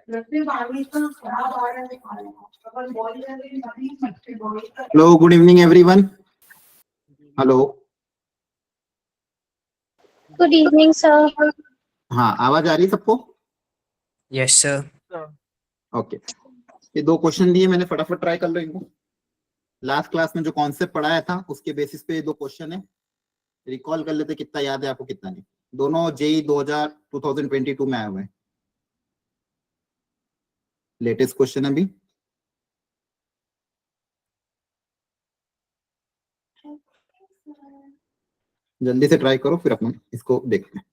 Hello, good evening, everyone. Hello. Good evening, sir. हाँ, आवाज आ रही है सबको? Yes sir. ओके, ये दो क्वेश्चन दिए मैंने, फटाफट ट्राई कर लो इनको। लास्ट क्लास में जो कॉन्सेप्ट पढ़ाया था उसके बेसिस पे ये दो क्वेश्चन है, रिकॉल कर लेते कितना याद है आपको कितना नहीं। दोनों जेई 2022 में आए हुए हैं, लेटेस्ट क्वेश्चन है अभी। जल्दी से ट्राई करो, फिर अपन इसको देखते हैं।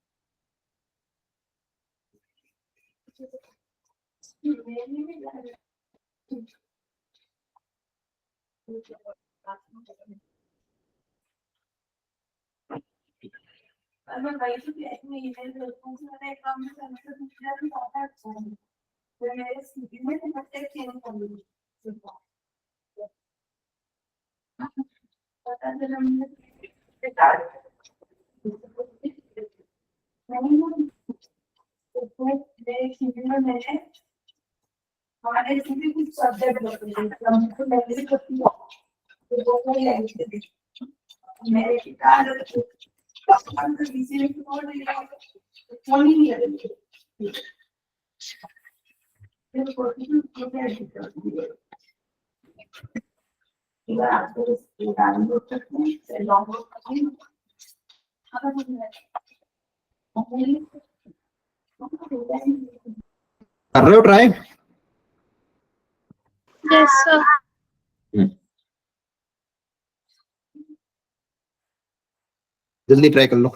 कर रहे हो ट्राई? Yes, sir. जल्दी ट्राई कर लो।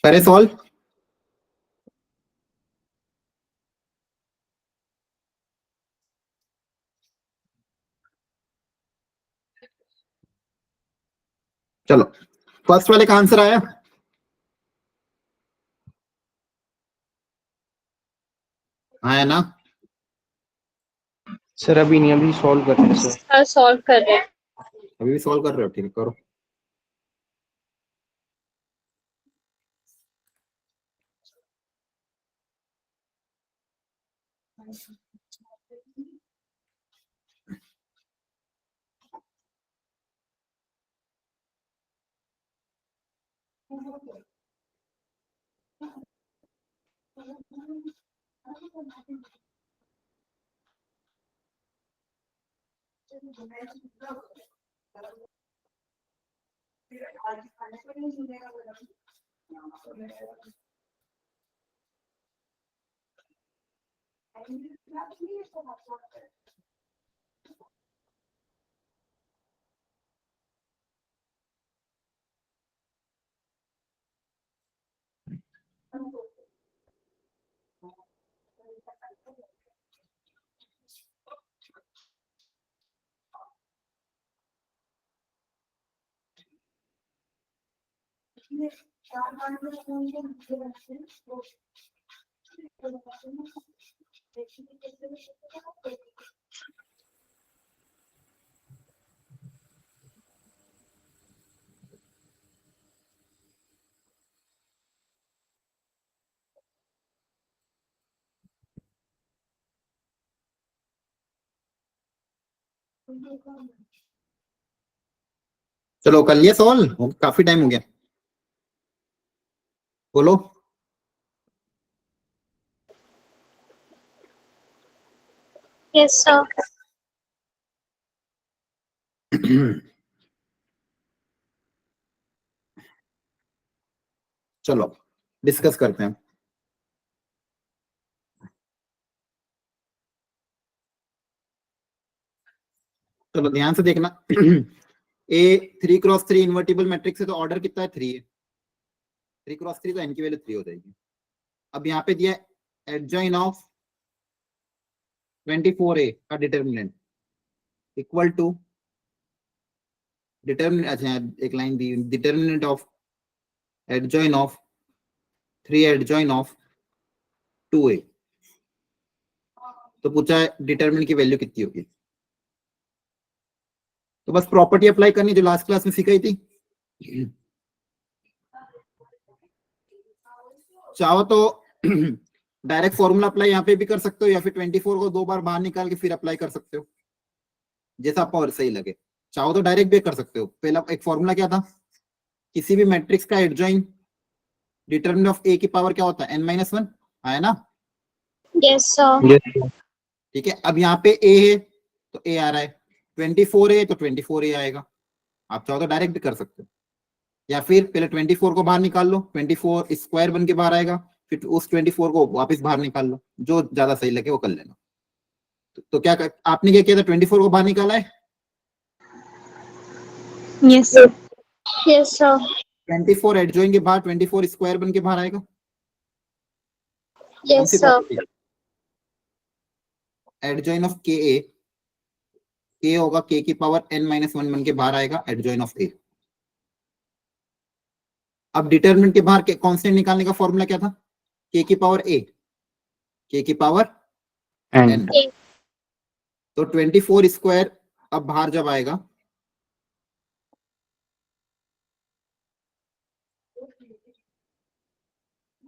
करे सॉल्व? चलो, फर्स्ट वाले का आंसर आया? आया ना? सर अभी नहीं, अभी सॉल्व कर रहे हैं सर। सर सॉल्व कर रहे हैं। अभी भी सॉल्व कर रहे हो? ठीक है, करो। चलो कर लिया सॉल्व, काफी टाइम हो गया। बोलो। Yes, sir. चलो डिस्कस करते हैं। चलो ध्यान से देखना। ए 3x3 इन्वर्टिबल मैट्रिक्स है तो ऑर्डर कितना है 3 है। 3x3 तो n की वैल्यू 3 हो जाएगी। अब यहाँ पे दिया एडजॉइन ऑफ 24a का डिटर्मिनेंट इक्वल टू डिटर्मिनेंट, अच्छा एक line the, determinant of adjoin of 3 adjoin of 2a। तो पूछा है डिटर्मिनेंट की वैल्यू कितनी होगी। तो बस प्रॉपर्टी अप्लाई करनी जो लास्ट क्लास में सिखाई थी। चाहो तो डायरेक्ट फॉर्मूला अप्लाई यहाँ पे भी कर सकते हो या फिर 24 को 2 बार बाहर निकाल के फिर अप्लाई कर सकते हो, जैसा आपको और सही लगे। चाहो तो डायरेक्ट भी कर सकते हो। पहला एक फॉर्मूला क्या था, किसी भी मैट्रिक्स का एडजॉइन डिटरमिनेंट ऑफ ए की पावर क्या होता है n-1 आया ना। Yes, sir. Yes, sir. ठीक है, अब यहाँ पे ए है तो ए आ रहा है, 24 है तो 24 ए आएगा। आप चाहो तो डायरेक्ट भी कर सकते हो या फिर पहले 24 को बाहर निकाल लो, 24 स्क्वायर बन के बाहर आएगा, फिर उस 24 को वापस बाहर निकाल लो, जो ज्यादा सही लगे वो कर लेना। तो क्या आपने क्या किया था, 24 को बाहर निकाला है, Yes, sir. Yes, sir. 24 adjoin के बाहर 24 स्क्वायर बन के बाहर आएगा। Yes, sir. एडजॉइन ऑफ के होगा के की पावर n-1 बन के बाहर आएगा एडजॉइन ऑफ ए। अब डिटरमिनेंट के बाहर कांस्टेंट निकालने का फॉर्मूला क्या था, के की पावर ए, के की पावर And n। तो 24 स्क्वायर अब बाहर जब आएगा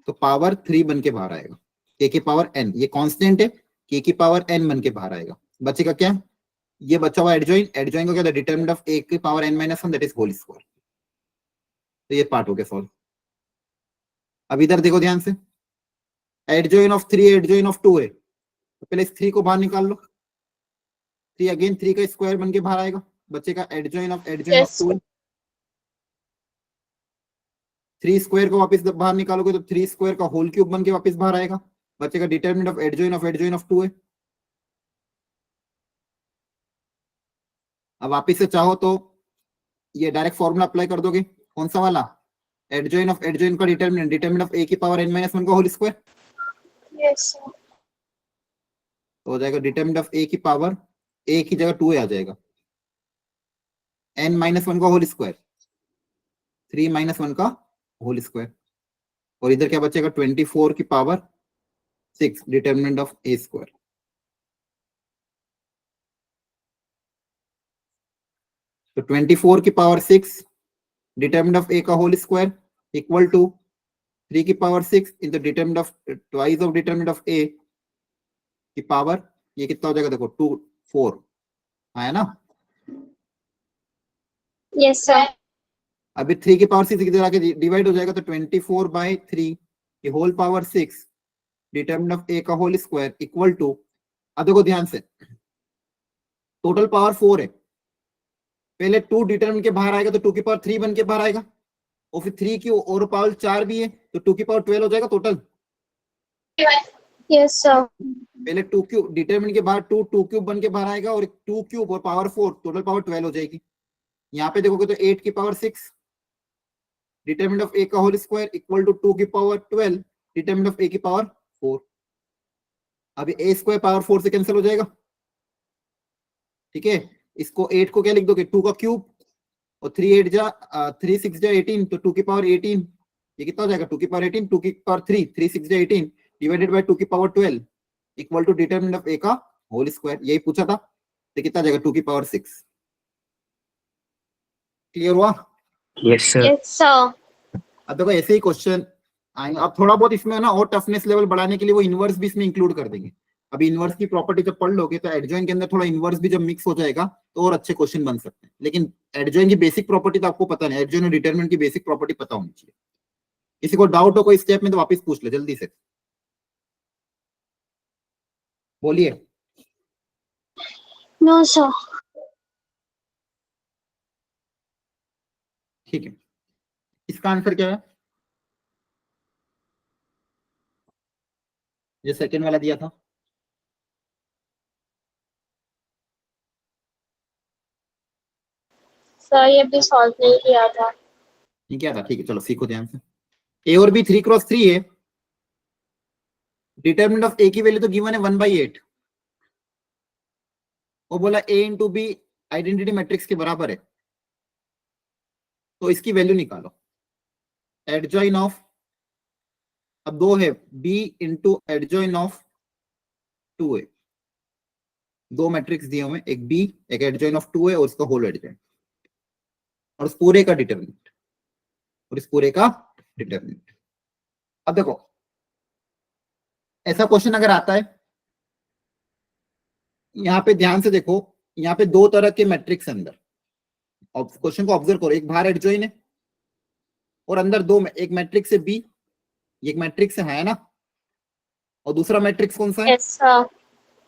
तो पावर 3 बन के बाहर आएगा, के की पावर n, ये कांस्टेंट है, के की पावर n बन के बाहर आएगा। बचेगा क्या, ये बचा हुआ एडजॉइन, एडजॉइन को क्या था डिटरमिनेंट ऑफ ए की power n-1 that is whole square. तो ये पार्ट हो गया सॉल्व। अब इधर देखो ध्यान से, एडजॉइन ऑफ 3 एडजॉइन ऑफ 2 है तो पहले इस 3 को बाहर निकाल लो, 3 अगेन 3 का स्क्वायर बन के बाहर आएगा, बचेगा एडजॉइन ऑफ Yes. 2। 3 स्क्वायर को वापस बाहर निकालोगे तो 3 स्क्वायर का होल क्यूब बन के वापस बाहर आएगा, बचेगा डिटरमिनेंट ऑफ एडजॉइन ऑफ 2 है। अब वापिस से चाहो तो ये डायरेक्ट फॉर्मूला अप्लाई कर दोगे, कौन सा वाला, एडजॉइन ऑफ एडजॉइन का डिटरमिनेंट ऑफ ए की पावर n-1 का होल स्क्वायर। Yes, sir. तो हो जाएगा डिटरमिनेंट ऑफ ए की पावर, ए की जगह 2 आ जाएगा, n-1 का होल स्क्वायर, 3-1 का होल स्क्वायर, और इधर क्या बचेगा 24 की power 6 determinant of A square. तो 24 की पावर 6 डिटरमिनेंट ऑफ ए का होल स्क्वायर इक्वल टू 3 की power 6 in the determinant of twice of determinant of A की पावर, ये कितना हो जाएगा देखो 2 4 आया ना। Yes, sir. अभी 3 की पावर 6 इधर आके डिवाइड हो जाएगा तो 24/3 की whole power 6 determinant of A का होल स्क्वायर इक्वल टू, अब देखो ध्यान से टोटल पावर 4 है, पहले 2 डिटरमिनेंट के बाहर आएगा तो 2 की पावर 3 बन के बाहर आएगा, और फिर 3 की और पावर 4 भी है तो 2 की पावर 12 हो जाएगा टोटल। Yes, sir. पहले 2 क्यूब डिटरमिनेंट के बाहर 2 क्यूब बन के बाहर आएगा और 2 क्यूब और पावर 4 टोटल पावर 12 हो जाएगी। यहाँ पे देखोगे तो 8 की पावर 6 डिटरमिनेंट ऑफ ए का होल स्क्वायर इक्वल टू 2 की पावर 12 डिटरमिनेंट ऑफ ए की पावर 4। अभी ए स्क्वायर पावर 4 से कैंसिल हो जाएगा, ठीक है। इसको 8 को क्या लिख दोगे 2 का क्यूब, और 3 6 जा 18 तो 2 की पावर 18, ये कितना हो जाएगा 2 की पावर 18, 2 की पावर 3 6 जा 18 डिवाइडेड बाय 2 की power 12 equal to determinant of A का होल स्क्वायर, यही पूछा था। तो कितना जाएगा 2 की पावर 6। क्लियर हुआ। yes, sir. Yes, sir. अब देखो ऐसे ही क्वेश्चन आएंगे। अब थोड़ा बहुत इसमें ना और टफनेस लेवल बढ़ाने के लिए वो इनवर्स भी इसमें इंक्लूड कर देंगे। अभी इनवर्स की प्रॉपर्टी जब पढ़ लोगे तो एडजॉइन के अंदर थोड़ा इनवर्स भी जब मिक्स हो जाएगा तो और अच्छे क्वेश्चन बन सकते हैं। लेकिन एडजॉइन की बेसिक प्रॉपर्टी तो आपको पता नहीं, एडजॉइन और डिटरमिनेंट की बेसिक प्रॉपर्टी पता होनी चाहिए। किसी को डाउट हो कोई स्टेप में तो वापस पूछ ले जल्दी से, बोलिए। No, sir. ठीक है, इसका आंसर क्या है, जो सेकंड वाला दिया था, सर ये भी सॉल्व नहीं किया था। ये क्या था? ठीक है, चलो सीखो ध्यान से। ए और बी 3x3 है, डिटरमिनेंट ऑफ ए की वैल्यू तो गिवन है 1/8, वो बोला ए इंटू बी आइडेंटिटी मैट्रिक्स के बराबर है, तो इसकी वैल्यू निकालो। एडजॉइन ऑफ, अब दो है, B into adjoin of 2a, दो मैट्रिक्स दिए हुए, एक बी एक एडजॉइन ऑफ 2a और उसका होल एडजॉइन, और उस पूरे का डिटरमिनेंट, और इस पूरे का डिटरमिनेंट। अब देखो ऐसा क्वेश्चन अगर आता है, यहाँ पे ध्यान से देखो, यहाँ पे दो तरह के मैट्रिक्स अंदर, क्वेश्चन को ऑब्जर्व करो, एक बाहर एडजॉइन है और अंदर दो, एक मैट्रिक्स है बी, ये एक मैट्रिक्स है ना, और दूसरा मैट्रिक्स कौन सा है? Yes sir.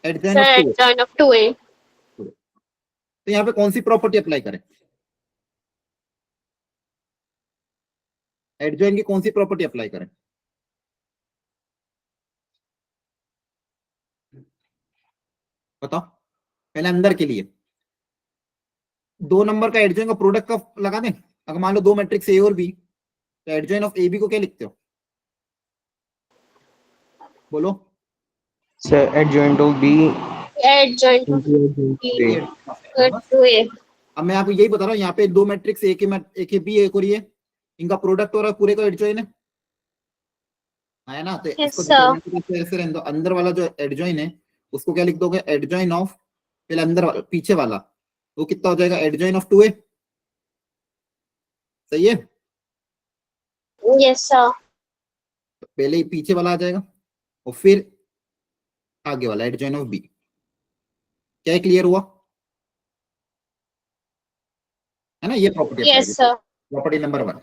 Adjoin sir of 2a। Adjoin of 2a। तो यहाँ पे कौन सी प्रॉपर्टी अप्लाई करें? एडजॉइन की कौन सी प्रॉपर्टी अप्लाई करें? बताओ, पहले अंदर के लिए दो नंबर का एडजॉइन का प्रोडक्ट का लगा दें। अगर मान लो दो मैट्रिक्स ए और बी, तो एडजॉइन ऑफ ए बी को क्या लिखते हो? बोलो। Sir, adjoint of B adjoin of into adjoint of A. 2a। अब मैं आपको यही बता रहा हूँ, यहाँ पे दो मैट्रिक्स ए के बी एक और ये, इनका प्रोडक्ट हो रहा है, पूरे का एडजॉइन है ना, तो Yes, इसको sir. determinant ऐसे रहने दो। अंदर वाला जो एडजॉइन है उसको क्या लिख दोगे? एडजॉइन ऑफ, पहले अंदर वाला, पीछे वाला वो कितना हो जाएगा? एडजॉइन ऑफ 2a, सही है? Yes sir. तो पहले ही पीछे वाला आ जाएगा और फिर आगे वाला एडजॉइन ऑफ बी। क्या क्लियर हुआ है ना? ये property yes sir. Property number 1।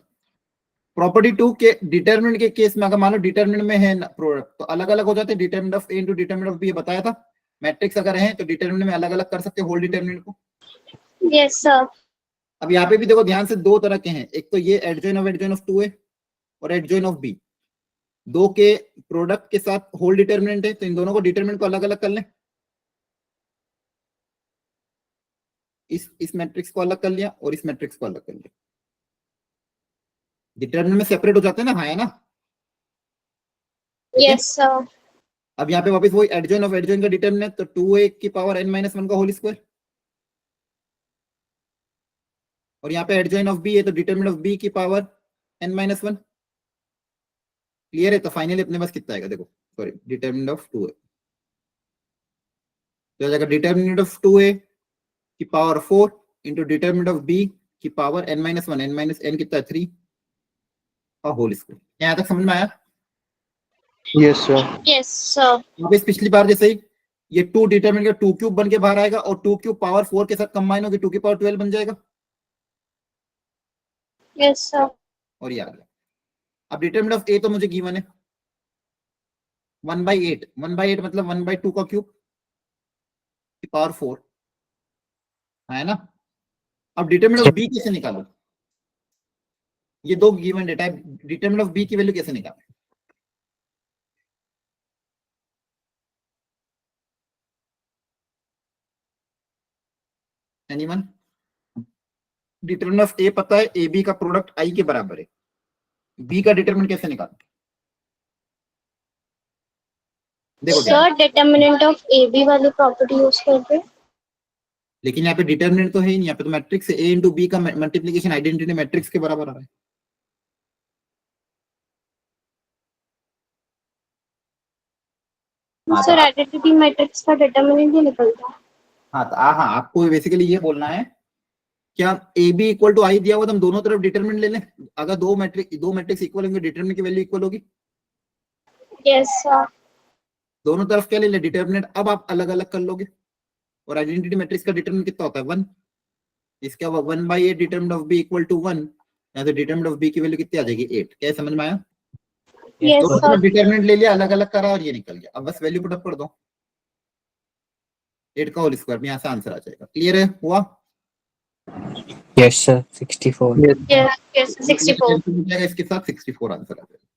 Property 2 के डिटरमिनेंट के केस में, अगर मान लो डिटरमिनेंट में है प्रोडक्ट, तो अलग अलग हो जाते हैं। Determinant of A into determinant of B बताया था। मैट्रिक्स अगर है तो डिटरमिनेंट में अलग अलग कर सकते हैं होल डिटरमिनेंट को। Yes sir. अब यहाँ पे भी देखो ध्यान से, दो तरह के हैं, एक तो ये एडजॉइन ऑफ 2a और एडजॉइन ऑफ b, दो के प्रोडक्ट के साथ होल डिटरमिनेंट है, तो इन दोनों को डिटरमिनेंट को अलग अलग कर लें। इस मैट्रिक्स को अलग कर लिया और इस मैट्रिक्स को अलग कर लिया, डिटरमिनेंट में सेपरेट हो जाते हैं ना, हाँ है ना? Yes sir. अब यहाँ पे वापस वही एडजॉइन ऑफ एडजॉइन का डिटरमिनेंट, तो 2a की पावर n-1 का होल स्क्वायर, और यहाँ पे एडजॉइन ऑफ b है तो डिटरमिनेंट ऑफ b की पावर n-1। क्लियर है? तो फाइनली अपने पास कितना आएगा? देखो, सॉरी, डिटरमिनेंट ऑफ 2a तो जाएगा डिटरमिनेंट ऑफ 2a की power 4 into determinant of b की पावर n-1, n कितना है? 3 का होल स्क्वायर। यहाँ तक समझ में आया? Yes, sir. Yes sir. वापस पिछली बार जैसे ही ये 2 डिटरमिनेंट का 2 क्यूब बन के बाहर आएगा और 2 क्यूब पावर 4 के साथ कंबाइन होकर 2 की पावर 12 बन जाएगा, यस सर। और ये आ गया। अब डिटरमिनेंट ऑफ a तो मुझे गिवन है 1/8, 1/8 मतलब 1/2 का क्यूब की पावर 4 है ना। अब डिटरमिनेंट ऑफ b कैसे निकालो? ये दो गिवन डेटा है, डिटरमिनेंट ऑफ b की वैल्यू कैसे निकालें? एनीवन? डिटरमिनेंट ऑफ a पता है, ए बी का प्रोडक्ट i के बराबर है, b का डिटरमिनेंट कैसे निकालें? देखो ध्यान, sir determinant of A B वाली प्रॉपर्टी यूज करके। लेकिन यहाँ पे डिटरमिनेंट तो है ही नहीं, यहाँ पे तो मैट्रिक्स है, a इंटू बी का मल्टीप्लीकेशन आइडेंटिटी मैट्रिक्स के बराबर आ रहा है। सर आइडेंटिटी मैट्रिक्स का डिटरमिनेंट ही निकलता है। हाँ तो हाँ, आपको बेसिकली ये बोलना है, क्या ए बी इक्वल टू आई दिया हुआ तो हम दोनों तरफ डिटरमिनेंट ले लें? अगर दो मैट्रिक्स इक्वल होंगे, डिटरमिनेंट की वैल्यू इक्वल होगी। Yes sir. दोनों तरफ क्या ले ले? डिटरमिनेंट। अब आप अलग अलग कर लोगे, और आइडेंटिटी मैट्रिक्स का डिटरमिनेंट कितना होता है? 1। इसके अब 1/8 determinant of B equal to 1, यहाँ से डिटरमिनेंट ऑफ बी की वैल्यू कितनी आ जाएगी? 8। क्या समझ में आया? यस दोनों सर। तरफ डिटरमिनेंट ले लिया, अलग अलग करा और ये निकल गया। अब बस वैल्यू पुट अप कर दो, 8 का होल स्क्वायर में यहाँ से आंसर आ जाएगा। क्लियर है? हुआ? Yes, sir. 64. Yes. Yes yes 64। इसके साथ 64 आंसर आ जाएगा।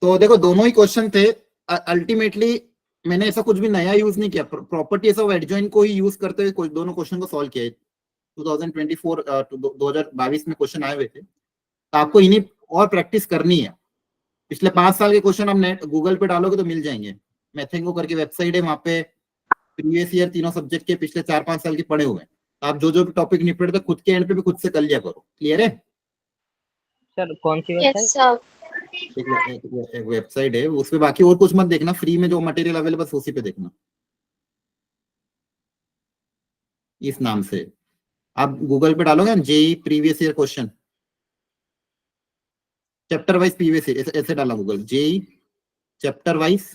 तो देखो दोनों ही क्वेश्चन थे। अल्टीमेटली मैंने ऐसा कुछ भी नया यूज नहीं किया, प्रॉपर्टीज ऑफ एडजॉइन को ही यूज करते हुए दोनों क्वेश्चन को सॉल्व किया है। 2024 2022 में क्वेश्चन आए हुए थे, तो आपको इन्हीं और प्रैक्टिस करनी है। पिछले 5 साल के क्वेश्चन आप नेट गूगल पे डालोगे तो मिल जाएंगे। मैथेंगो करके वेबसाइट है, वहां पे प्रीवियस ईयर तीनों सब्जेक्ट के पिछले 4-5 साल के पढ़े हुए हैं। तो आप जो जो भी टॉपिक निपटते खुद के एंड पे भी खुद से कर लिया करो। क्लियर है? सर कौन सी Yes, वेबसाइट? sir. एक वेबसाइट है, उसपे बाकी और कुछ मत देखना, फ्री में जो मटेरियल अवेलेबल उसी पे देखना। इस नाम से आप गूगल पे डालोगे JEE previous year question, chapter wise previous year, ऐसे डाला Google JEE chapter wise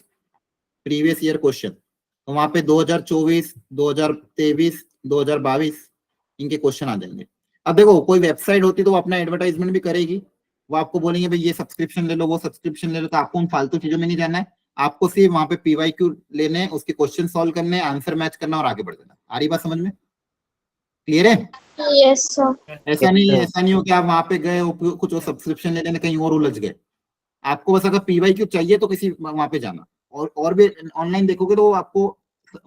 previous year question, तो वहां पे 2024 2023 2022 इनके क्वेश्चन आ जाएंगे। अब देखो कोई वेबसाइट होती तो वो अपना एडवर्टाइजमेंट भी करेगी, वो आपको बोलेंगे भाई ये सब्सक्रिप्शन ले लो वो सब्सक्रिप्शन ले लो, तो आपको उन फालतू चीजों में नहीं जाना है। आपको सिर्फ वहां पे पीवाईक्यू लेने हैं, उसके क्वेश्चन सॉल्व करने हैं, आंसर मैच करना और आगे बढ़ जाना। आ रही बात समझ में? क्लियर है? Yes, sir. ऐसा नहीं हो कि आप वहां पे गए कुछ सब्सक्रिप्शन ले लेने कहीं और उलझ गए। आपको बस अगर पीवाईक्यू चाहिए तो किसी वहां पे जाना, और भी ऑनलाइन देखोगे तो आपको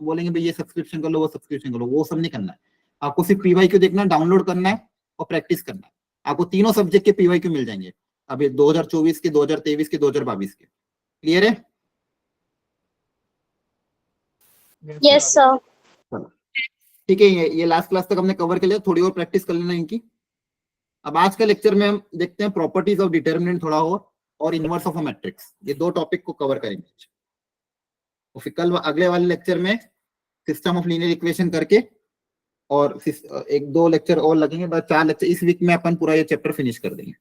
बोलेंगे भाई ये सब्सक्रिप्शन कर लो वो सब्सक्रिप्शन कर लो, वो सब नहीं करना है। आपको सिर्फ पीवाईक्यू देखना, डाउनलोड करना है और प्रैक्टिस करना है। आपको तीनों सब्जेक्ट के पीवाईक्यू मिल जाएंगे, अभी 2024 के, 2023 के, 2022 के। क्लियर है? Yes, sir. ठीक है, ये लास्ट क्लास तक हमने कवर कर लिया, थोड़ी और प्रैक्टिस कर लेना इनकी। अब आज का लेक्चर में हम देखते हैं प्रॉपर्टीज ऑफ डिटर्मिनेंट थोड़ा और इनवर्स ऑफ अ मैट्रिक्स। ये दो टॉपिक को कवर करेंगे। तो फिर कल अगले वाले लेक्चर में सिस्टम ऑफ लीनियर इक्वेशन करके, और 1-2 लेक्चर और लगेंगे, बस 4 लेक्चर इस वीक में अपन पूरा ये चैप्टर फिनिश कर देंगे।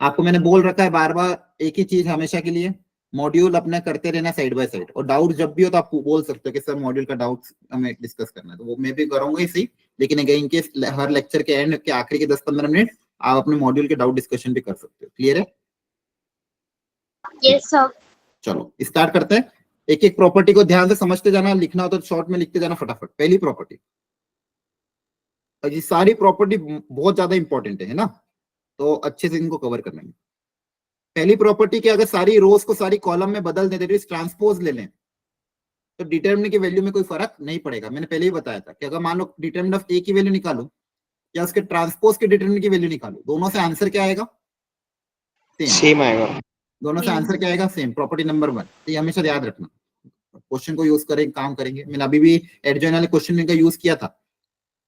आपको मैंने बोल रखा है बार बार एक ही चीज हमेशा के लिए, मॉड्यूल अपना करते रहना साइड बाय साइड, और डाउट जब भी हो तो आप बोल सकते हो कि सर मॉड्यूल का डाउट हमें डिस्कस करना है, तो वो मैं भी करूंगा ही सही। लेकिन अगेन के हर लेक्चर के एंड के आखिरी के 10-15 मिनट आप अपने मॉड्यूल के डाउट डिस्कशन भी कर सकते हो। क्लियर है? Yes, sir. चलो स्टार्ट करते हैं। एक एक प्रॉपर्टी को ध्यान से समझते जाना, लिखना हो तो शॉर्ट में लिखते जाना फटाफट। पहली प्रॉपर्टी, ये सारी प्रॉपर्टी बहुत ज्यादा इंपॉर्टेंट है ना, तो अच्छे से इनको कवर करना है। पहली प्रॉपर्टी के अगर सारी रोज को सारी कॉलम में बदल देते ट्रांसपोज ले लें तो डिटरमिनेंट की वैल्यू में कोई फर्क नहीं पड़ेगा। मैंने पहले ही बताया था कि अगर मान लो डिटरमिनेंट ऑफ ए की वैल्यू निकालो या उसके ट्रांसपोज के डिटरमिनेंट की वैल्यू निकालो, दोनों से आंसर क्या आएगा? सेम आएगा। दोनों से आंसर क्या आएगा? सेम। प्रॉपर्टी नंबर 1, तो ये हमेशा याद रखना। क्वेश्चन को यूज करेंगे, काम करेंगे। मैंने अभी भी एडजॉइन वाले क्वेश्चन का यूज किया था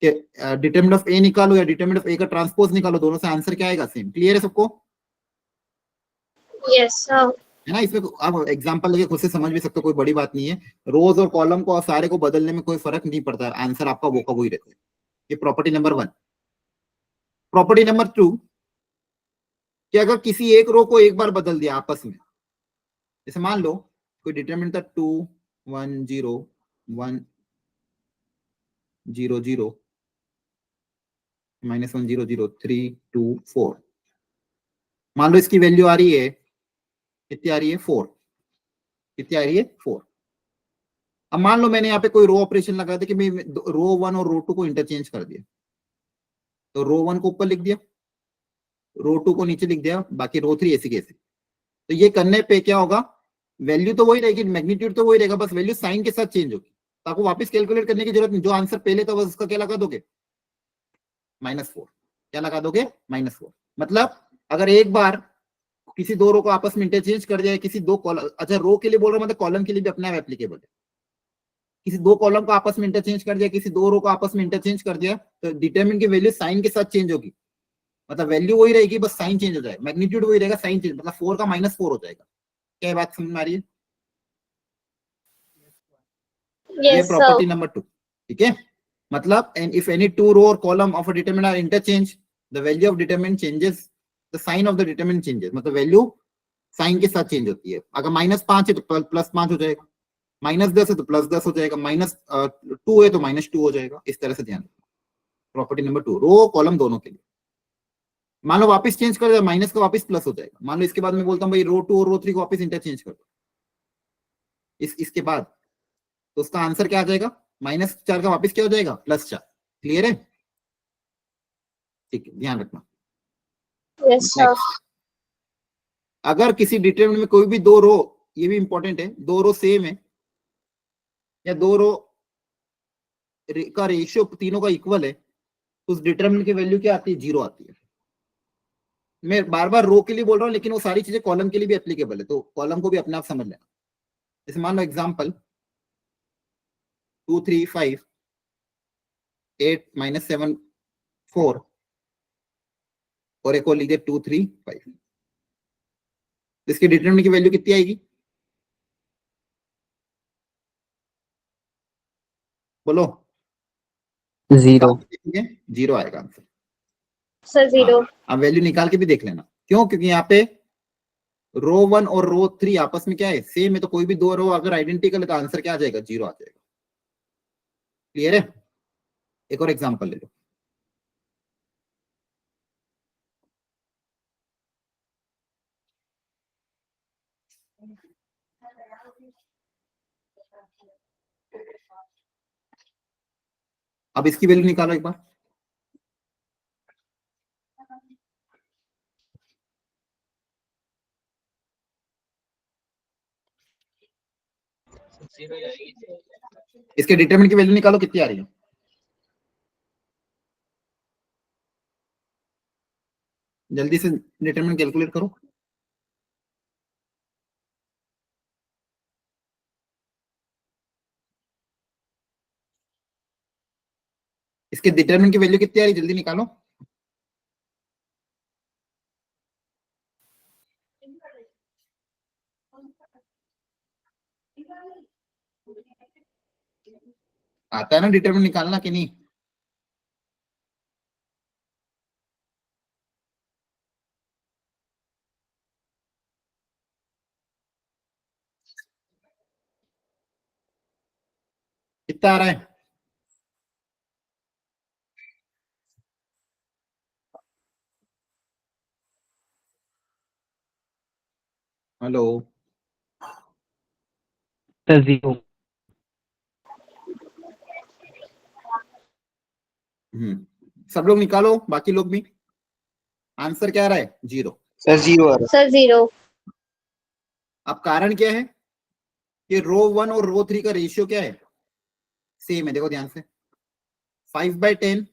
कि डिटरमिनेंट ऑफ ए निकालो या डिटरमिनेंट ऑफ ए का ट्रांसपोज निकालो, दोनों से आंसर क्या आएगा? सेम। क्लियर है सबको? Yes, sir. है ना? इसमें आप एग्जांपल लेके खुद से समझ भी सकते हो, कोई बड़ी बात नहीं है। रोज और कॉलम को और सारे को बदलने में कोई फर्क नहीं पड़ता है, आंसर आपका वो का वही रहता है। ये प्रॉपर्टी नंबर 1। प्रॉपर्टी नंबर 2, कि अगर किसी एक रो को एक बार बदल दिया आपस में, जैसे मान लो कोई डिटरमिनेंट था 2 1 0 1 0 0 -1 0 0 3 2 4, मान लो इसकी वैल्यू आ रही है, कितनी आ रही है? 4। कितनी आ रही है? 4। अब मान लो मैंने यहाँ पे कोई रो ऑपरेशन लगा दिया कि मैं रो 1 और रो 2 को इंटरचेंज कर दिया, तो रो 1 को ऊपर लिख दिया, रो 2 को नीचे लिख दिया, बाकी रो 3 ऐसी कैसे। तो ये करने पे क्या होगा? वैल्यू तो वही रहेगी, मैग्नीट्यूड तो वही रहेगा, बस वैल्यू साइन के साथ चेंज होगी। तो आपको वापस कैलकुलेट करने की जरूरत नहीं, जो आंसर पहले था बस उसका क्या लगा दोगे? -4। क्या लगा दोगे? -4। मतलब अगर एक बार किसी दो रो को आपस में इंटरचेंज कर दिया, किसी दो कॉलम, अच्छा रो के लिए बोल रहा हूं, मतलब कॉलम के लिए भी अपना एप्लीकेबल है। किसी दो कॉलम को आपस में इंटरचेंज कर दिया, किसी दो रो को आपस में इंटरचेंज कर दिया, तो डिटरमिनेंट की वैल्यू साइन के साथ चेंज होगी। मतलब वैल्यू वही रहेगी, बस साइन चेंज हो जाएगा, मैग्नीट्यूड वही रहेगा, साइन चेंज, मतलब 4 का -4 हो जाएगा। क्या बात समझ में आ रही है? ये Yes, प्रॉपर्टी sir. नंबर 2। ठीक है? मतलब इफ एनी टू रो और column of a determinant are interchange, the value of determinant changes, the sign of the determinant changes, मतलब वैल्यू साइन के साथ चेंज होती है। अगर -5 है तो +5 हो जाएगा, -10 है तो +10 हो जाएगा, -2 है तो -2 हो जाएगा। इस तरह से ध्यान रखना। प्रॉपर्टी नंबर 2, रो कॉलम दोनों के लिए। मान लो वापस चेंज कर दिया, माइनस का वापस प्लस हो जाएगा। मान लो इसके बाद मैं बोलता हूँ भाई रो 2 और रो 3 को वापस इंटरचेंज कर दो, इसके बाद, तो उसका आंसर क्या आ जाएगा? -4 का वापस क्या हो जाएगा? +4। क्लियर है? ठीक है, ध्यान रखना। Yes, sir. अगर किसी डिटरमिनेंट में कोई भी दो रो, ये भी इंपॉर्टेंट है, दो रो सेम है या दो रो का रेशियो तीनों का इक्वल है, तो उस डिटरमिनेंट की वैल्यू क्या आती है? 0 आती है। मैं बार बार रो के लिए बोल रहा हूँ, लेकिन वो सारी चीजें कॉलम के लिए भी एप्लीकेबल है, तो कॉलम को भी अपने आप समझ लेना। जैसे मान लो एग्जाम्पल 2 3 5 8 -7 4 और एक और लीजिए 2 3 5, इसकी डिटरमिनेंट की वैल्यू कितनी आएगी? बोलो। 0। 0 आएगा आंसर। सर 0। अब वैल्यू निकाल के भी देख लेना, क्यों? क्योंकि यहाँ पे रो 1 और रो 3 आपस में क्या है? सेम है, तो कोई भी दो रो अगर आइडेंटिकल है तो आंसर क्या आ जाएगा? 0 आ जाएगा। क्लियर है? एक और एग्जांपल ले लो। अब इसकी वैल्यू निकालो एक बार। इसके डिटरमिनेंट की वैल्यू निकालो, कितनी आ रही है? जल्दी से डिटरमिनेंट कैलकुलेट करो। इसके डिटरमिनेंट की वैल्यू कितनी आ रही है? जल्दी निकालो। आता है ना डिटरमिनेंट निकालना कि नहीं? कितना आ रहा है? हेलो। सर 0। सब लोग निकालो, बाकी लोग भी। आंसर क्या आ रहा है? 0। सर 0 आ रहा सर 0। अब कारण क्या है कि रो 1 और रो 3 का रेशियो क्या है? सेम है। देखो ध्यान से, 5/10,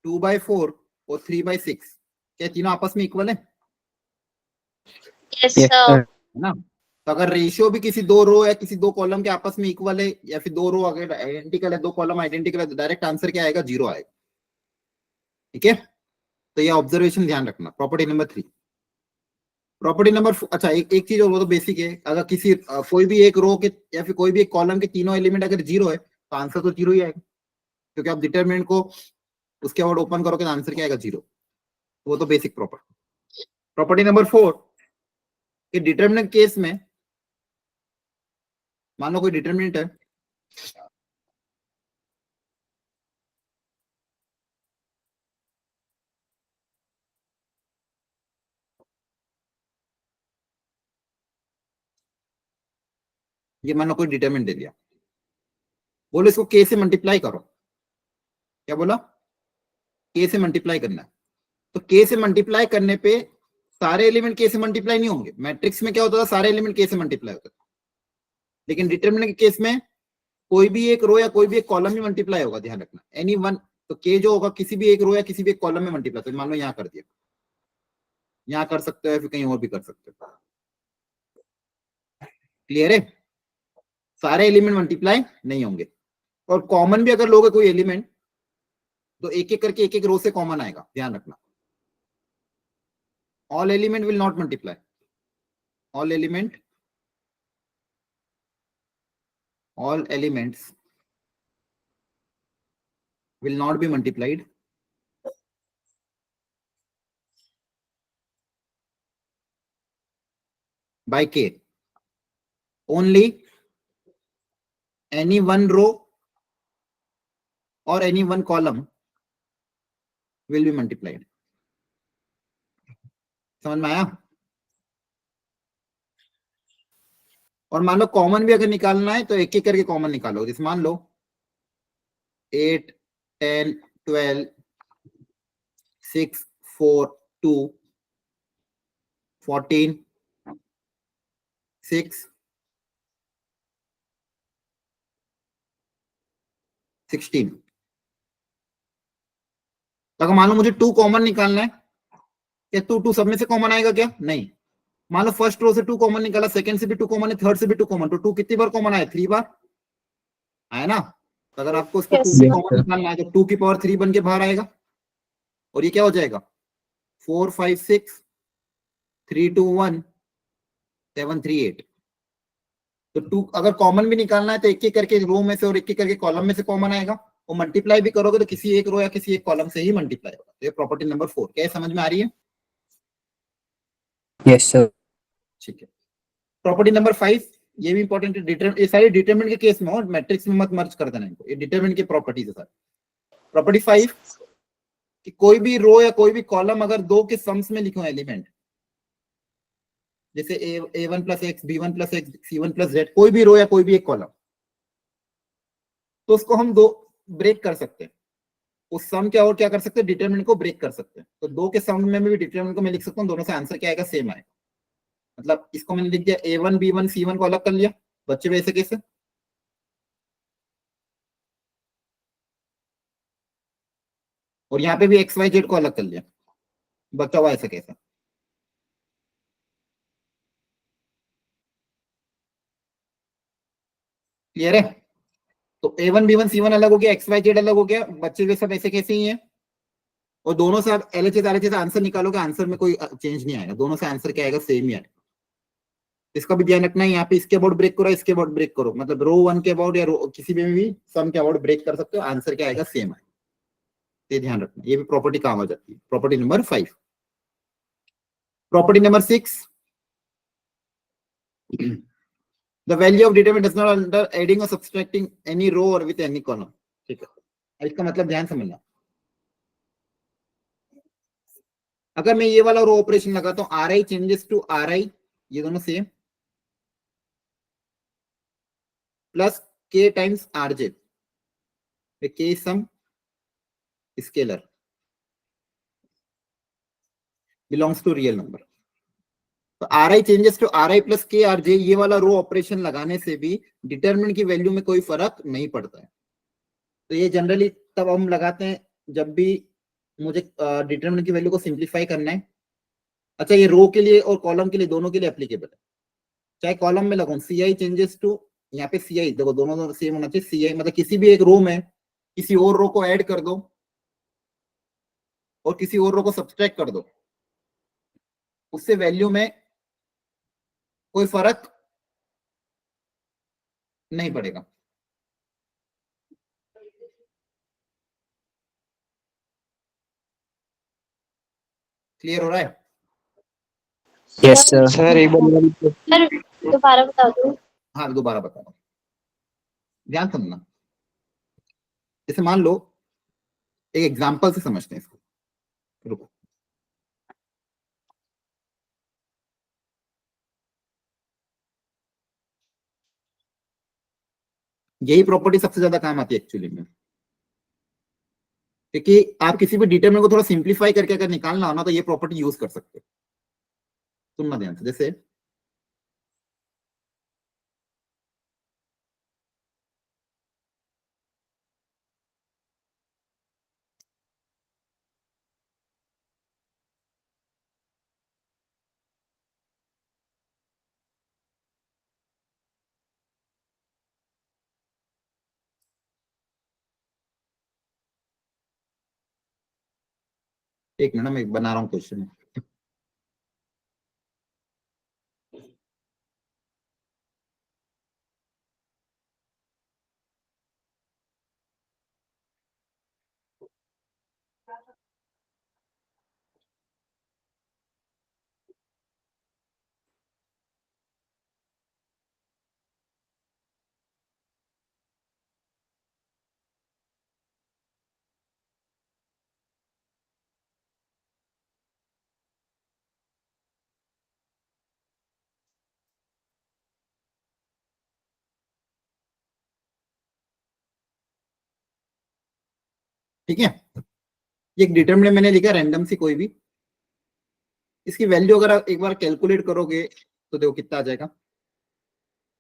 2/4 और 3/6, क्या तीनों आपस में इक्वल है? Yes yes sir. सर। है ना? तो अगर रेशियो भी किसी दो रो या किसी दो कॉलम के आपस में इक्वल है, या फिर दो रो अगर आइडेंटिकल है, दो कॉलम आइडेंटिकल है, तो डायरेक्ट आंसर क्या आएगा? 0 आएगा। ठीक है, तो ये ऑब्जर्वेशन ध्यान रखना। Property number 3। प्रॉपर्टी नंबर, अच्छा एक चीज और, वो तो बेसिक है। अगर किसी कोई भी एक रो के या फिर कोई भी एक कॉलम के तीनों एलिमेंट अगर 0 है, तो आंसर तो 0 ही आएगा, क्योंकि आप डिटरमिनेंट को उसके बाद ओपन करोगे तो आंसर क्या आएगा? 0। वो तो बेसिक प्रॉपर्टी। प्रॉपर्टी नंबर 4 कि डिटरमिनेंट केस में, मान लो कोई डिटरमिनेंट है, ये मान लो कोई डिटरमिनेंट दे दिया, बोलो इसको के से मल्टीप्लाई करो। क्या बोला? के से मल्टीप्लाई करना है। तो के से मल्टीप्लाई करने पे सारे एलिमेंट के से मल्टीप्लाई नहीं होंगे। मैट्रिक्स में क्या होता था? सारे एलिमेंट के से मल्टीप्लाई होता था, लेकिन डिटरमिनेंट के केस में कोई भी एक रो या कोई भी एक कॉलम में मल्टीप्लाई होगा। ध्यान रखना, एनी वन। तो के जो होगा किसी भी एक रो या किसी भी एक कॉलम में मल्टीप्लाई। तो मान लो यहाँ कर दिया, यहाँ कर सकते हो, फिर कहीं और भी कर सकते हो। क्लियर है? सारे एलिमेंट मल्टीप्लाई नहीं होंगे, और कॉमन भी अगर लोगे कोई एलिमेंट, तो एक एक करके एक एक रो से कॉमन आएगा। ध्यान रखना, all element will not multiply. All element, all elements will not be multiplied by k. Only any one row or any one column will be multiplied. समझ में आया? और मान लो कॉमन भी अगर निकालना है तो एक एक करके कॉमन निकालो। जैसे मान लो 8 10 12 6 4 2 14 6, 16। तो अगर मान लो मुझे 2 कॉमन निकालना है, क्या 2 सब में से कॉमन आएगा क्या? नहीं। मान लो फर्स्ट रो से 2 कॉमन निकाला, सेकंड से भी 2 कॉमन है, थर्ड से भी 2 कॉमन, तो 2 कितनी बार कॉमन आया? 3 बार आया ना। तो अगर आपको इसको 2 Yes. भी Yes, कॉमन sir. निकालना है तो 2 की पावर 3 बन के बाहर आएगा, और ये क्या हो जाएगा? 4 5 6 3 2 1 7 3 8। तो 2 अगर कॉमन भी निकालना है तो एक एक करके रो में से और एक एक करके कॉलम में से कॉमन आएगा, और मल्टीप्लाई भी करोगे तो किसी एक रो या किसी एक कॉलम से ही मल्टीप्लाई होगा। तो ये प्रॉपर्टी नंबर 4 क्या समझ में आ रही है? Yes, sir. ठीक है। प्रॉपर्टी नंबर 5, ये भी इंपॉर्टेंट है, ये सारी डिटरमिनेंट के केस में हो, मैट्रिक्स में मत मर्ज कर देना इनको, ये डिटरमिनेंट की प्रॉपर्टीज है सर। प्रॉपर्टी 5 कि कोई भी रो या कोई भी कॉलम अगर 2 के सम्स में लिखो एलिमेंट, जैसे a1 plus x, b1 plus x, c1 plus Z, कोई भी रो या कोई भी एक कॉलम, तो उसको हम 2 ब्रेक कर सकते हैं। उस सम क्या और क्या कर सकते हैं? डिटरमिनेंट को ब्रेक कर सकते हैं। तो 2 के सम में भी डिटरमिनेंट को मैं लिख सकता हूँ, दोनों से आंसर क्या आएगा? सेम आएगा। मतलब इसको मैंने लिख दिया a1 b1 c1 को अलग कर लिया, बच्चे वैसे कैसे? और यहाँ पे भी एक्स वाई जेड को अलग कर लिया, बच्चा हुआ ऐसे कैसे? क्लियर है? तो a1 b1 c1 अलग हो गया, एक्स वाई जेड अलग हो गया, बच्चे वे सब ऐसे कैसे ही है। और दोनों से आप एलएचएस आरएचएस से आंसर निकालोगे, आंसर में कोई चेंज नहीं आएगा, दोनों से आंसर क्या आएगा? सेम ही आएगा। इसका भी ध्यान रखना है, यहाँ पे इसके अबाउट ब्रेक करो, इसके अबाउट ब्रेक करो, मतलब रो 1 के अबाउट या रो किसी में भी सम के अबाउट ब्रेक कर सकते हो, आंसर क्या आएगा? सेम आएगा। ये ध्यान रखना, ये भी प्रॉपर्टी काम आ जाती है। Property number 5। Property number 6, the value of determinant does not under adding or subtracting any row or with any column। ठीक है, इसका मतलब ध्यान समझना, अगर मैं ये वाला रो ऑपरेशन लगाता हूँ R I changes to R I, ये दोनों same, plus K times R J, K some scalar belongs to real number. तो R I changes to R I plus K R J, ये वाला रो ऑपरेशन लगाने से भी determinant की value में कोई फर्क नहीं पड़ता है। तो ये जनरली तब हम लगाते हैं जब भी मुझे डिटरमिनेंट की वैल्यू को सिंप्लीफाई करना है। अच्छा, ये रो के लिए और कॉलम के लिए, दोनों के लिए एप्लीकेबल है। चाहे कॉलम में लगाऊं, सी आई चेंजेस टू, यहाँ पे सी आई देखो दोनों सेम होना चाहिए। सी आई मतलब किसी भी एक रो में किसी और रो को ऐड कर दो और किसी और रो को सब्सट्रैक्ट कर दो, उससे वैल्यू में कोई फर्क नहीं पड़ेगा। क्लियर हो रहा है? Yes, sir. सर एक बार सर दोबारा बता दो। हाँ दोबारा बता रहा हूं, ध्यान सुनना। जैसे मान लो, एक एग्जांपल से समझते हैं इसको, रुको। यही प्रॉपर्टी सबसे ज्यादा काम आती है एक्चुअली में, क्योंकि आप किसी भी डिटरमिनेंट को थोड़ा सिंप्लीफाई करके अगर निकालना हो ना, तो ये प्रॉपर्टी यूज कर सकते हो। सुनना ध्यान से। जैसे एक मिनट, मैं बना रहा हूँ क्वेश्चन। ठीक है, ये एक डिटरमिनेंट मैंने लिखा रैंडम सी कोई भी, इसकी वैल्यू अगर आप एक बार कैलकुलेट करोगे तो देखो कितना आ जाएगा।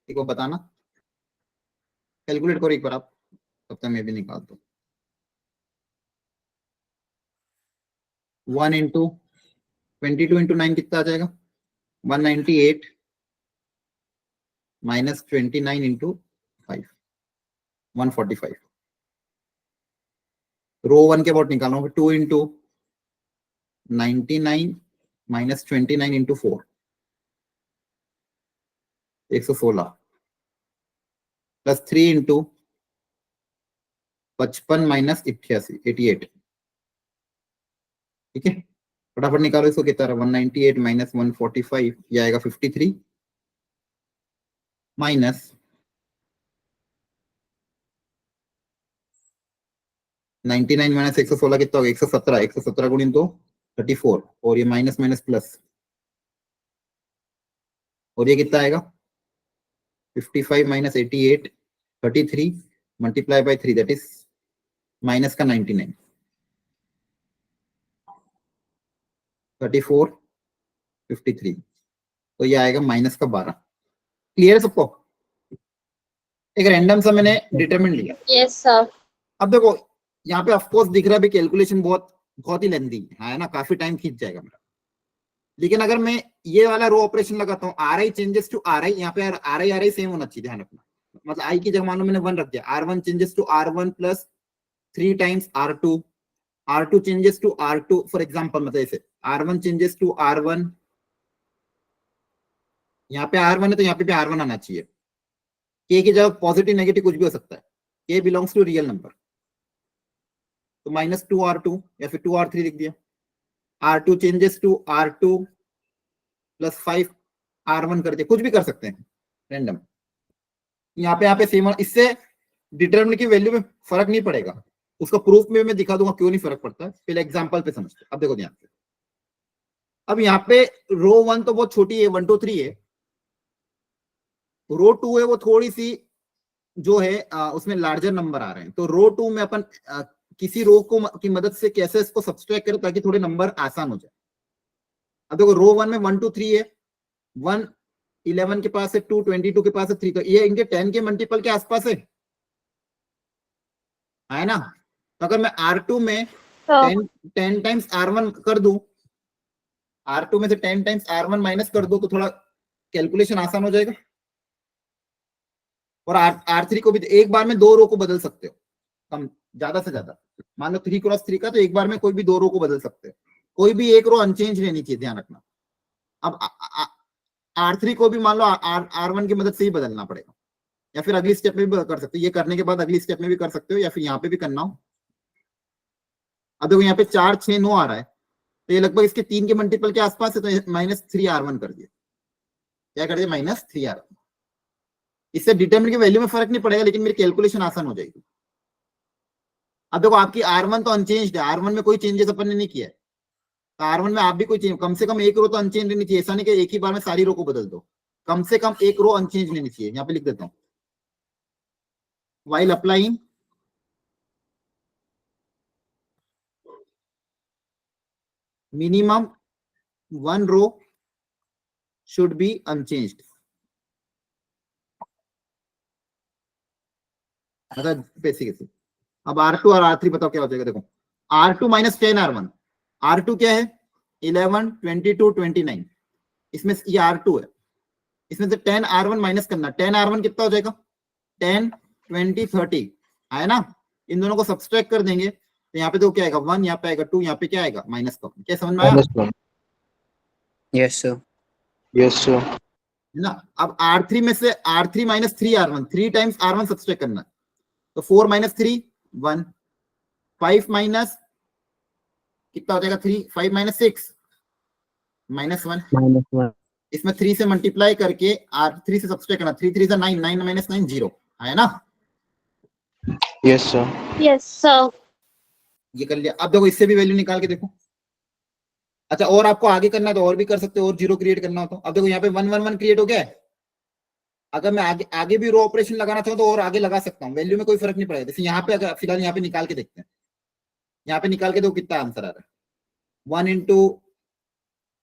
एक बार बताना, कैलकुलेट करो एक बार आप, तब तक मैं भी निकाल दूं। 1 इंटू 22 इंटू 9 कितना आ जाएगा? 198 माइनस 29 इंटू 5, 145। रो 1 के अबाउट निकालना होगा। 2 into 99 minus 29 into 4, 116 plus 3 into 55 minus 88, 88। ठीक है, फटाफट निकालो इसको, कितना रहा? 198 माइनस 145, ये आएगा 53 माइनस 99 माइनस 116 कितना होगा? 117, 117 गुणित 2 34, और ये माइनस माइनस प्लस, और ये कितना आएगा? 55 minus 88, 33 multiply by 3, that is minus का 99, 34 53, तो ये आएगा माइनस का 12। क्लियर है सबको? एक रैंडम सा मैंने डिटरमिन लिया। Yes sir. अब देखो यहाँ पे ऑफकोर्स दिख रहा है भी कैलकुलेशन बहुत ही लेंदी है ना, काफी टाइम खींच जाएगा मेरा। लेकिन अगर मैं ये वाला रो ऑपरेशन लगाता हूँ, R I changes to R I, यहाँ पे आर आई सेम होना चाहिए, ध्यान रखना। मतलब आई की जगह मान लो मैंने 1 रख दिया, R1 changes to R1 plus 3 times R2, R2 changes to R2, for example मतलब ऐसे R1 चेंजेस टू R1, यहाँ पे R1 है तो यहाँ पे भी R1 आना चाहिए। K की जगह पॉजिटिव नेगेटिव कुछ भी हो सकता है, K belongs to real number, तो माइनस 2R2 या फिर 2R3 लिख दिया। R2 changes to R2 plus 5R1 कर दिया, कुछ भी कर सकते हैं रैंडम। यहाँ पे सेम, इससे डिटरमिनेंट की वैल्यू में फर्क नहीं पड़ेगा। उसका प्रूफ में मैं दिखा दूंगा क्यों नहीं फर्क पड़ता है, पहले एग्जांपल पे समझते। अब देखो ध्यान से, अब यहाँ पे रो 1 तो बहुत छोटी है, 1 2 3 है। रो 2 है वो थोड़ी सी जो है उसमें लार्जर नंबर आ रहे हैं, तो रो 2 में अपन किसी रो को की मदद से कैसे इसको सब्सट्रैक्ट करें ताकि थोड़े नंबर आसान हो जाए। अब देखो रो 1 में 1 2 3 है, 1 11 के पास है, 2 22 के पास है, 3, तो ये इनके 10 के मल्टीपल के आसपास है ना। तो अगर मैं R2 में 10 टाइम्स R1 कर दूं, R2 में से 10 टाइम्स R1 माइनस कर दो, तो थोड़ा कैलकुलेशन आसान हो जाएगा। और R3 को भी एक बार में 2 रो को बदल सकते हो, कम ज्यादा से ज्यादा। मान लो 3 क्रॉस 3 का, तो एक बार में कोई भी 2 रो को बदल सकते हो, कोई भी एक रो अनचेंज रहनी चाहिए, ध्यान रखना। अब R3 को भी मान लो R1 की मदद से ही बदलना पड़ेगा, या फिर अगली स्टेप में भी कर सकते हो, ये करने के बाद अगली स्टेप में भी कर सकते हो, या फिर यहाँ पे भी करना हो। अब देखो यहाँ पे 4 6 9 आ रहा है, तो ये लगभग इसके 3 के मल्टीपल के आसपास है, तो माइनस 3R1 कर दिया। क्या कर दिया? Minus 3R1। इससे डिटरमिनेंट की वैल्यू में फर्क नहीं पड़ेगा, लेकिन मेरी कैलकुलेशन आसान हो जाएगी। अब देखो आपकी R1 तो अनचेंज्ड है, R1 में कोई चेंजेस अपन ने नहीं किया है, तो R1 में आप भी कोई चेंज, कम से कम एक रो तो अनचेंज रहनी चाहिए। ऐसा नहीं कि एक ही बार में सारी रो को बदल दो, कम से कम एक रो अनचेंज रहनी चाहिए। यहाँ पे लिख देता हूँ, while applying minimum 1 row should be unchanged। मतलब बेसिक। अब R2 और R3 बताओ क्या हो जाएगा। देखो R2 माइनस 10R1, R2 क्या है? 11 22 29, इसमें ये R2 है, इसमें से 10R1 माइनस करना। 10R1 कितना हो जाएगा? 10 20 30 है ना। इन दोनों को सब्सट्रैक्ट कर देंगे, तो यहाँ पे तो क्या आएगा? 1, यहाँ पे आएगा 2, यहाँ पे क्या आएगा? माइनस का। क्या समझ में आया? Yes sir. Yes sir. है ना। अब R3 में से R3 minus 3R1, 3 times R1 subtract करना, तो 4 माइनस 3 1, 5 माइनस कितना हो जाएगा? 3, 5 माइनस 6 माइनस 1, -1। इसमें 3 से मल्टीप्लाई करके R3 से सब्सट्रैक्ट करना, 3 3 से 9, 9 माइनस 9 0 है ना। Yes sir. Yes sir. ये कर लिया। अब देखो इससे भी वैल्यू निकाल के देखो। अच्छा, और आपको आगे करना है तो और भी कर सकते हो, और 0 क्रिएट करना हो तो। अब देखो यहाँ पे 1 1 1 क्रिएट हो गया है। अगर मैं आगे भी रो ऑपरेशन लगाना चाहूँ तो और आगे लगा सकता हूँ, वैल्यू में कोई फर्क नहीं पड़ेगा। जैसे यहाँ पे अगर फिलहाल यहाँ पे निकाल के देखते हैं, यहाँ पे निकाल के देखो कितना आंसर आ रहा है। 1 इंटू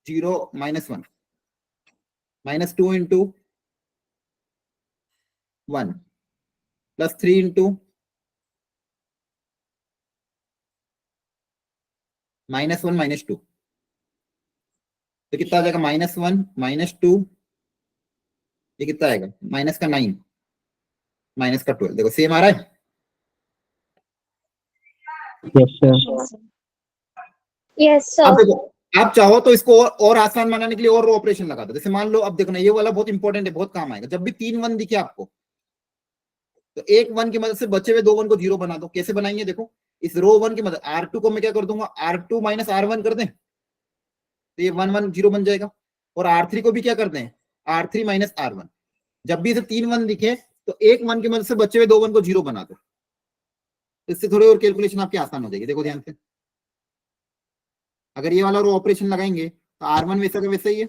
0 -1, -2 इंटू 1 प्लस 3 इंटू -1 -2, तो कितना आ जाएगा? -1 -2, ये कितना आएगा? माइनस का 9 माइनस का 12। देखो सेम आ रहा है। Yes, sir. Yes, अब sir. देखो, आप चाहो तो इसको और आसान बनाने के लिए और रो ऑपरेशन लगा दो। जैसे मान लो, अब देखो ना, ये वाला बहुत इंपॉर्टेंट है, बहुत काम आएगा। जब भी 3 1 दिखे आपको, तो एक 1 की मदद से बचे हुए 2 1 को 0 बना दो। कैसे बनाएंगे? देखो, इस रो 1 की मदद, R2 को मैं क्या कर दूंगा? R2 माइनस R1 कर दें, तो ये 1 1 0 बन जाएगा। और R3 को भी क्या कर दें? R3 minus R1। जब भी इसे 3 1 दिखे, तो एक 1 की मदद से बचे हुए 2 1 को 0 बना दो। इससे थोड़ी और कैलकुलेशन आपकी आसान हो जाएगी। देखो ध्यान से, अगर ये वाला रो ऑपरेशन लगाएंगे तो R1 वैसा का वैसा ही है,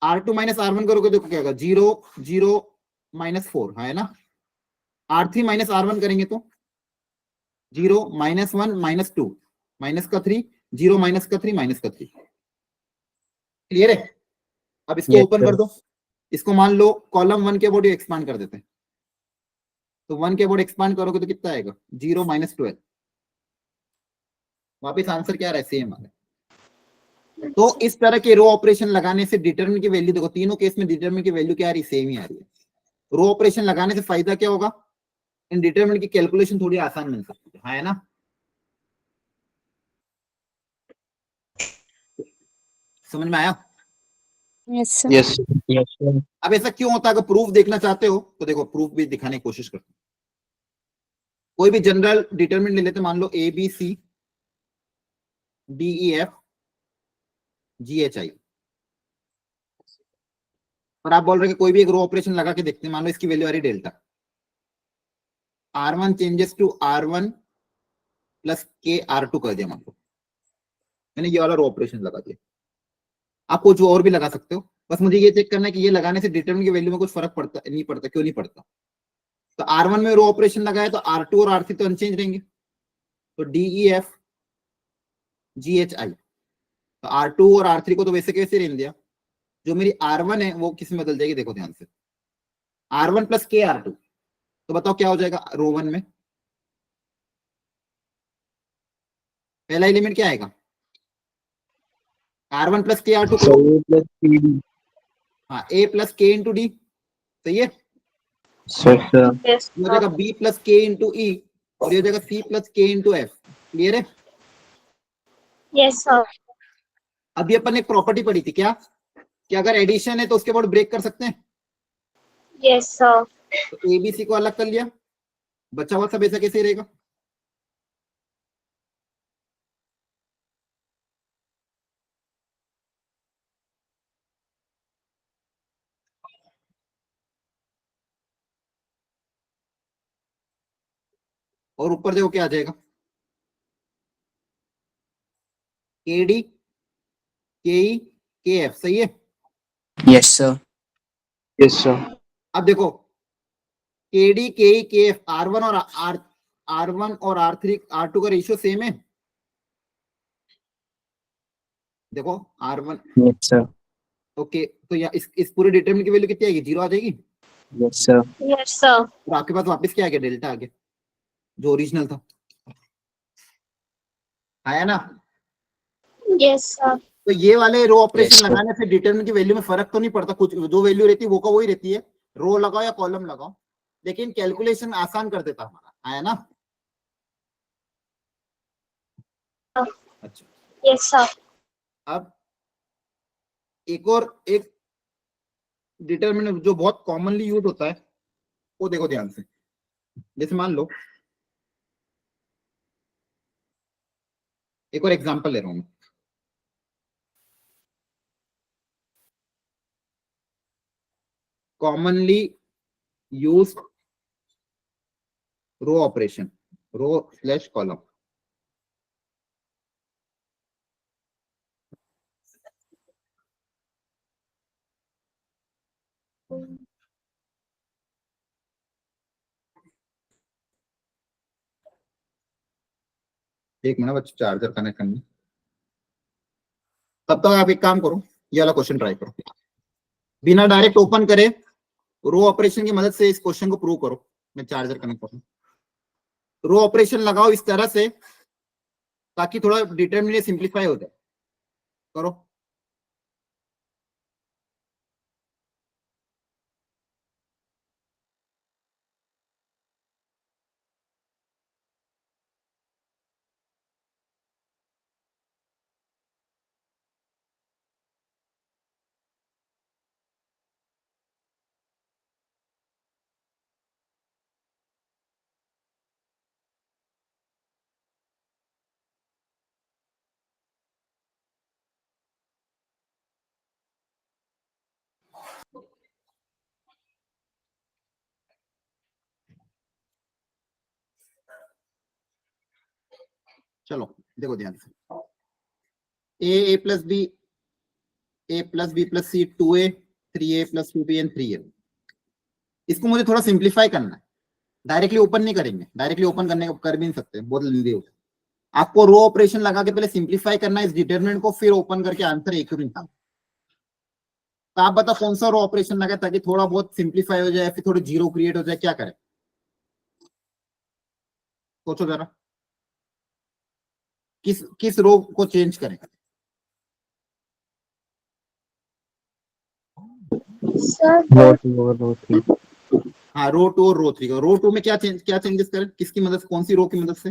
R2 माइनस R1 करोगे तो क्या होगा? 0 0 -4 है ना। R3 माइनस R1 करेंगे तो 0 -1 -2 माइनस का 3 0 माइनस का 3 माइनस का 3। क्लियर है? अब इसको Yes, ओपन sir. कर दो। इसको मान लो कॉलम 1 के अबाउट एक्सपांड कर देते हैं, तो 1 के अबाउट एक्सपांड करोगे तो कितना आएगा? 0 -12। वापिस आंसर क्या आ रहा है? सेम आ रहा है। तो इस तरह के रो ऑपरेशन लगाने से डिटरमिनेंट की वैल्यू, देखो तीनों केस में डिटरमिनेंट की वैल्यू क्या आ रही है? सेम ही आ रही है। रो ऑपरेशन लगाने से फायदा क्या होगा? इन डिटरमिनेंट की कैलकुलेशन थोड़ी आसान मिल सकती है, हाँ है ना। समझ में आया? Yes, sir. Yes, sir. Yes, sir. अब ऐसा क्यों होता है? अगर प्रूफ देखना चाहते हो तो देखो, प्रूफ भी दिखाने की कोशिश करते हैं। कोई भी जनरल डिटरमिनेंट ले लेते, मान लो ABC DEF GHI, और आप बोल रहे हैं कि कोई भी एक रो ऑपरेशन लगा के देखते हैं। मान लो इसकी वैल्यू आ रही delta, R1 changes to R1 plus के R2 कर दिया। मान लो मैंने ये वाला रो ऑपरेशन लगा दिया। आप कुछ और भी लगा सकते हो, बस मुझे ये चेक करना है कि ये लगाने से डिटरमिनेंट की वैल्यू में कुछ फर्क पड़ता नहीं पड़ता, क्यों नहीं पड़ता? तो R1 में रो ऑपरेशन लगाया तो R2 और R3 तो अनचेंज रहेंगे, तो DEF GHI, तो R2 और R3 को तो वैसे कैसे रहने दिया। जो मेरी R1 है वो किस में बदल जाएगी? देखो ध्यान से, R1 प्लस के R2, तो बताओ क्या हो जाएगा रो 1 में? पहला एलिमेंट क्या आएगा? R1 प्लस के R2 So, करो, A plus PD. हाँ A प्लस के इंटू डी, सही है। Yes, sir. Yes, ये हो sir. जाएगा B प्लस के इंटू ई, और ये हो जाएगा C प्लस के इंटू एफ। क्लियर है? Yes, sir. अभी अपन एक प्रॉपर्टी पढ़ी थी क्या, कि अगर एडिशन है तो उसके बाद ब्रेक कर सकते हैं। Yes, sir. तो ABC को अलग कर लिया, बचा हुआ सब ऐसा कैसे रहेगा? और ऊपर देखो क्या आ जाएगा? KD KE KF, सही है। Yes, sir. Yes, sir. अब देखो KD KE KF, R1 और R1 और R3 R2 का रेशियो सेम है। देखो R1, Yes, sir. ओके, तो या इस पूरे डिटरमिनेंट की वैल्यू कितनी आएगी? 0 आ जाएगी। Yes, sir. Yes, sir. और आपके पास वापस क्या आ गया? डेल्टा आ गया, जो ओरिजिनल था, आया ना। Yes, sir. तो ये वाले रो ऑपरेशन Yes, sir. लगाने से डिटरमिनेंट की वैल्यू में फर्क तो नहीं पड़ता, कुछ जो वैल्यू रहती है वो का वही रहती है, रो लगाओ या कॉलम लगाओ, लेकिन कैलकुलेशन आसान कर देता हमारा, आया ना। अच्छा, Yes, sir. अब एक डिटरमिनेंट जो बहुत कॉमनली यूज होता है वो देखो ध्यान से। जैसे मान लो एक और एग्जांपल ले रहा हूं मैं। कॉमनली यूज रो ऑपरेशन, रो स्लैश कॉलम। एक मिनट बच्चे, चार्जर कनेक्ट करना। तब तक आप एक काम करो, ये वाला क्वेश्चन ट्राई करो। बिना डायरेक्ट ओपन करे रो ऑपरेशन की मदद से इस क्वेश्चन को प्रूव करो। मैं चार्जर कनेक्ट करूँ, रो ऑपरेशन लगाओ इस तरह से ताकि थोड़ा डिटरमिनेट सिंप्लीफाई हो जाए। करो। चलो देखो ध्यान से, A plus B, A plus B plus C 2a, 3a plus 2b and 3a। इसको मुझे थोड़ा सिंप्लीफाई करना है, डायरेक्टली ओपन नहीं करेंगे, डायरेक्टली ओपन करने को कर भी नहीं सकते, बहुत लेंदी होता है। आपको रो ऑपरेशन लगा के पहले सिंप्लीफाई करना है इस डिटरमिनेंट को, फिर ओपन करके आंसर एक ही निकालना। तो आप बताओ कौन सा रो ऑपरेशन लगा ताकि थोड़ा बहुत सिंप्लीफाई हो जाए, फिर थोड़ी जीरो क्रिएट हो जाए, क्या करें? सोचो जरा, किस किस रो को चेंज करें? सर रो 2 और रो 3। हाँ, रो 2 और रो 3 का। रो 2 में क्या चेंजेस करें, किसकी मदद, कौन सी रो की मदद से?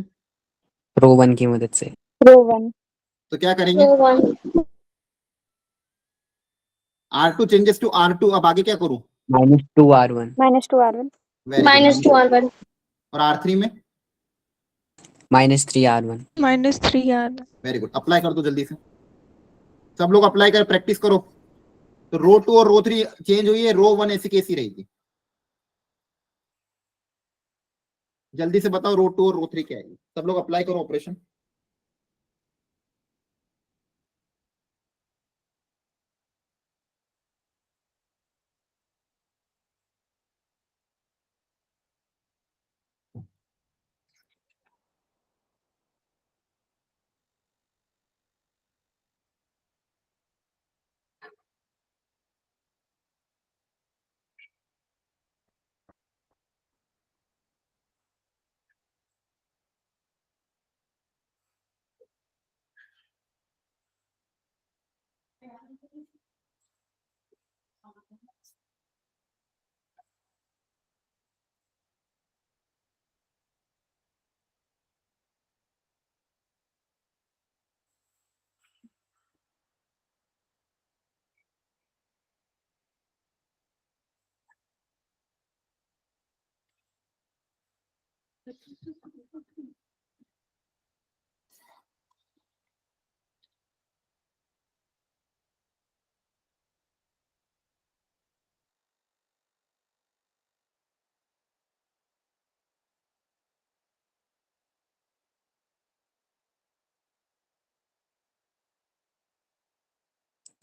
रो 1 की मदद से। रो 1, तो क्या करेंगे, रो 1 R2 चेंजेस टू R2। अब आगे क्या करूं? -2R1। -2R1 very good. -2R1 और R3 में -3R1। -3R। Very good. Apply कर दो जल्दी से, सब लोग अप्लाई कर, प्रैक्टिस करो। तो रो 2 और रो 3 चेंज हुई है, रो 1 ऐसी कैसी रहेगी? जल्दी से बताओ, रो 2 और रो 3 क्या है? सब लोग अप्लाई करो ऑपरेशन।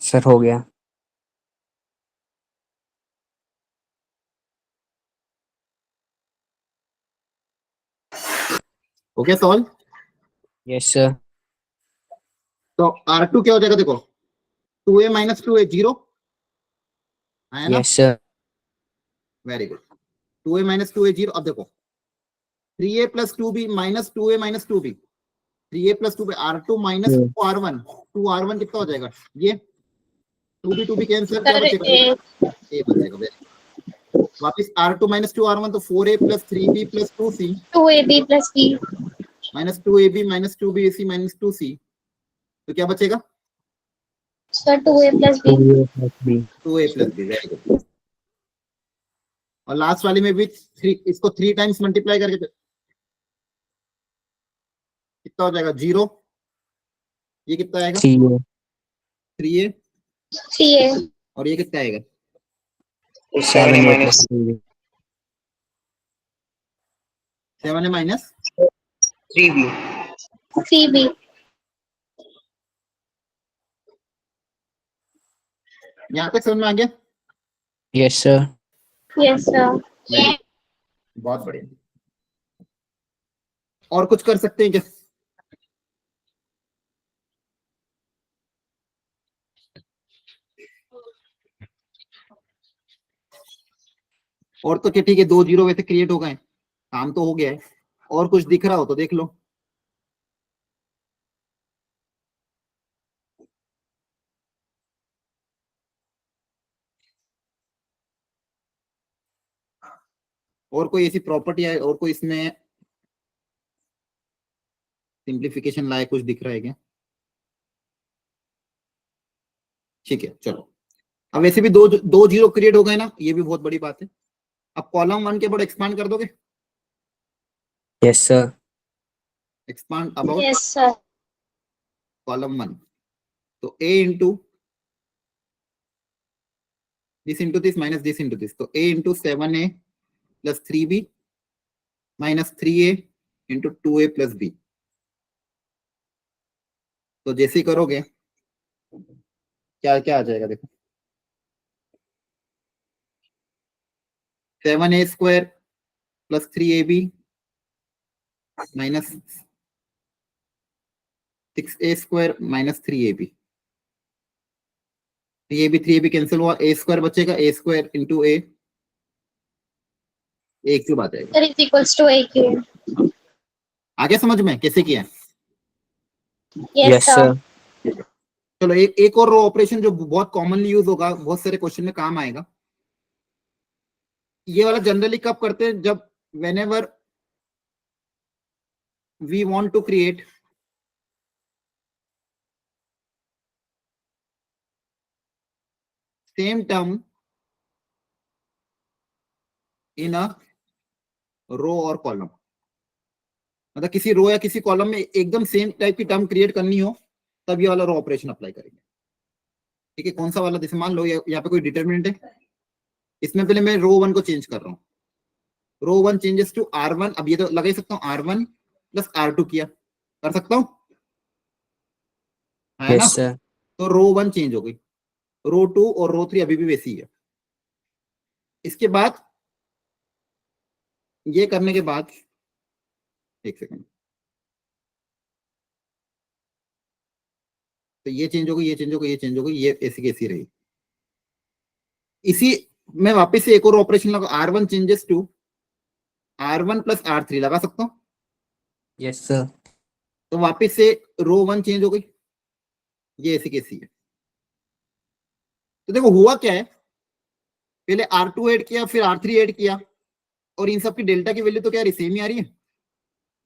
सर हो गया। Okay solve. Yes sir. तो R2 क्या हो जाएगा, देखो 2a माइनस 2a 0 है ना? Yes sir. Very good. 2a minus 2a 0। अब देखो 3a plus 2b minus 2a minus 2b, 3a plus 2b, R2 minus 2R1, 2R1 कितना हो जाएगा? ये 2b कैंसिल, क्या सर बचेगा? a बचेगा। Very good. वापिस R2 माइनस 2R1, तो 4a plus 3b plus 2c 2AB + B minus 2ab minus 2bc minus 2c, तो क्या बचेगा? Sir 2A + B 2A+B। 2a plus b। Very good. और last वाली में भी 3, इसको 3 टाइम्स मल्टीप्लाई करके कितना हो जाएगा? 0। ये कितना आएगा? 3A। 3a। 3A और ये कितना आएगा? 7A minus + 3B। 7a minus 3B। CB यहाँ तक समझ में आ गया? Yes sir. यस सर बहुत बढ़िया। और कुछ कर सकते हैं क्या? और तो क्या ठीक है, 2 जीरो वैसे क्रिएट हो गए, काम तो हो गया है। और कुछ दिख रहा हो तो देख लो। और कोई ऐसी प्रॉपर्टी है, और कोई इसमें सिंप्लीफिकेशन लाए, कुछ दिख रहा है क्या? ठीक है चलो। अब वैसे भी दो दो जीरो क्रिएट हो गए ना, ये भी बहुत बड़ी बात है। अब कॉलम 1 के ऊपर एक्सपांड कर दोगे? Yes, sir. Expand about Yes, sir. Column 1, तो a into this into this minus this into this, तो a into 7a plus 3b minus 3a into 2a plus b। तो जैसे ही करोगे क्या क्या आ जाएगा देखो, 7a square plus 3ab minus 6a square minus 3ab। 3ab cancel हुआ, a स्क्वायर बचेगा, a square into a cube आ जाएगा। Sir is equals to a cube. आगे समझ में कैसे किया है? Yes, Yes, sir. sir. चलो एक और रो ऑपरेशन जो बहुत कॉमनली यूज होगा, बहुत सारे क्वेश्चन में काम आएगा। ये वाला जनरली कब करते हैं? जब whenever we want to create same term in a row or column, मतलब किसी रो या किसी कॉलम में एकदम सेम टाइप की टर्म क्रिएट करनी हो, तब ये वाला रो ऑपरेशन अप्लाई करेंगे। ठीक है, कौन सा वाला? जैसे मान लो यहाँ पे कोई डिटरमिनेंट है, इसमें पहले मैं रो 1 को चेंज कर रहा हूँ, रो 1 चेंजेस टू R1। अब ये तो लगा ही सकता हूँ, R1 प्लस R2 किया, कर सकता हूँ, है ना? Yes, sir. तो रो 1 चेंज हो गई, रो 2 और रो 3 अभी भी वैसी ही है। इसके बाद ये करने के बाद, एक सेकंड, तो ये चेंज हो गई, ये चेंज हो गई, ये चेंज हो गई, ये ऐसी कैसी रही। इसी मैं वापस से एक और ऑपरेशन लगा, R1 changes to R1 plus R3 लगा सकता हूँ, Yes, sir. तो वापस से रो 1 चेंज हो गई, ये ऐसी कैसी है। तो देखो हुआ क्या है, पहले R2 ऐड किया, फिर R3 ऐड किया, और इन सब की डेल्टा की वैल्यू तो क्या सेम ही आ रही है।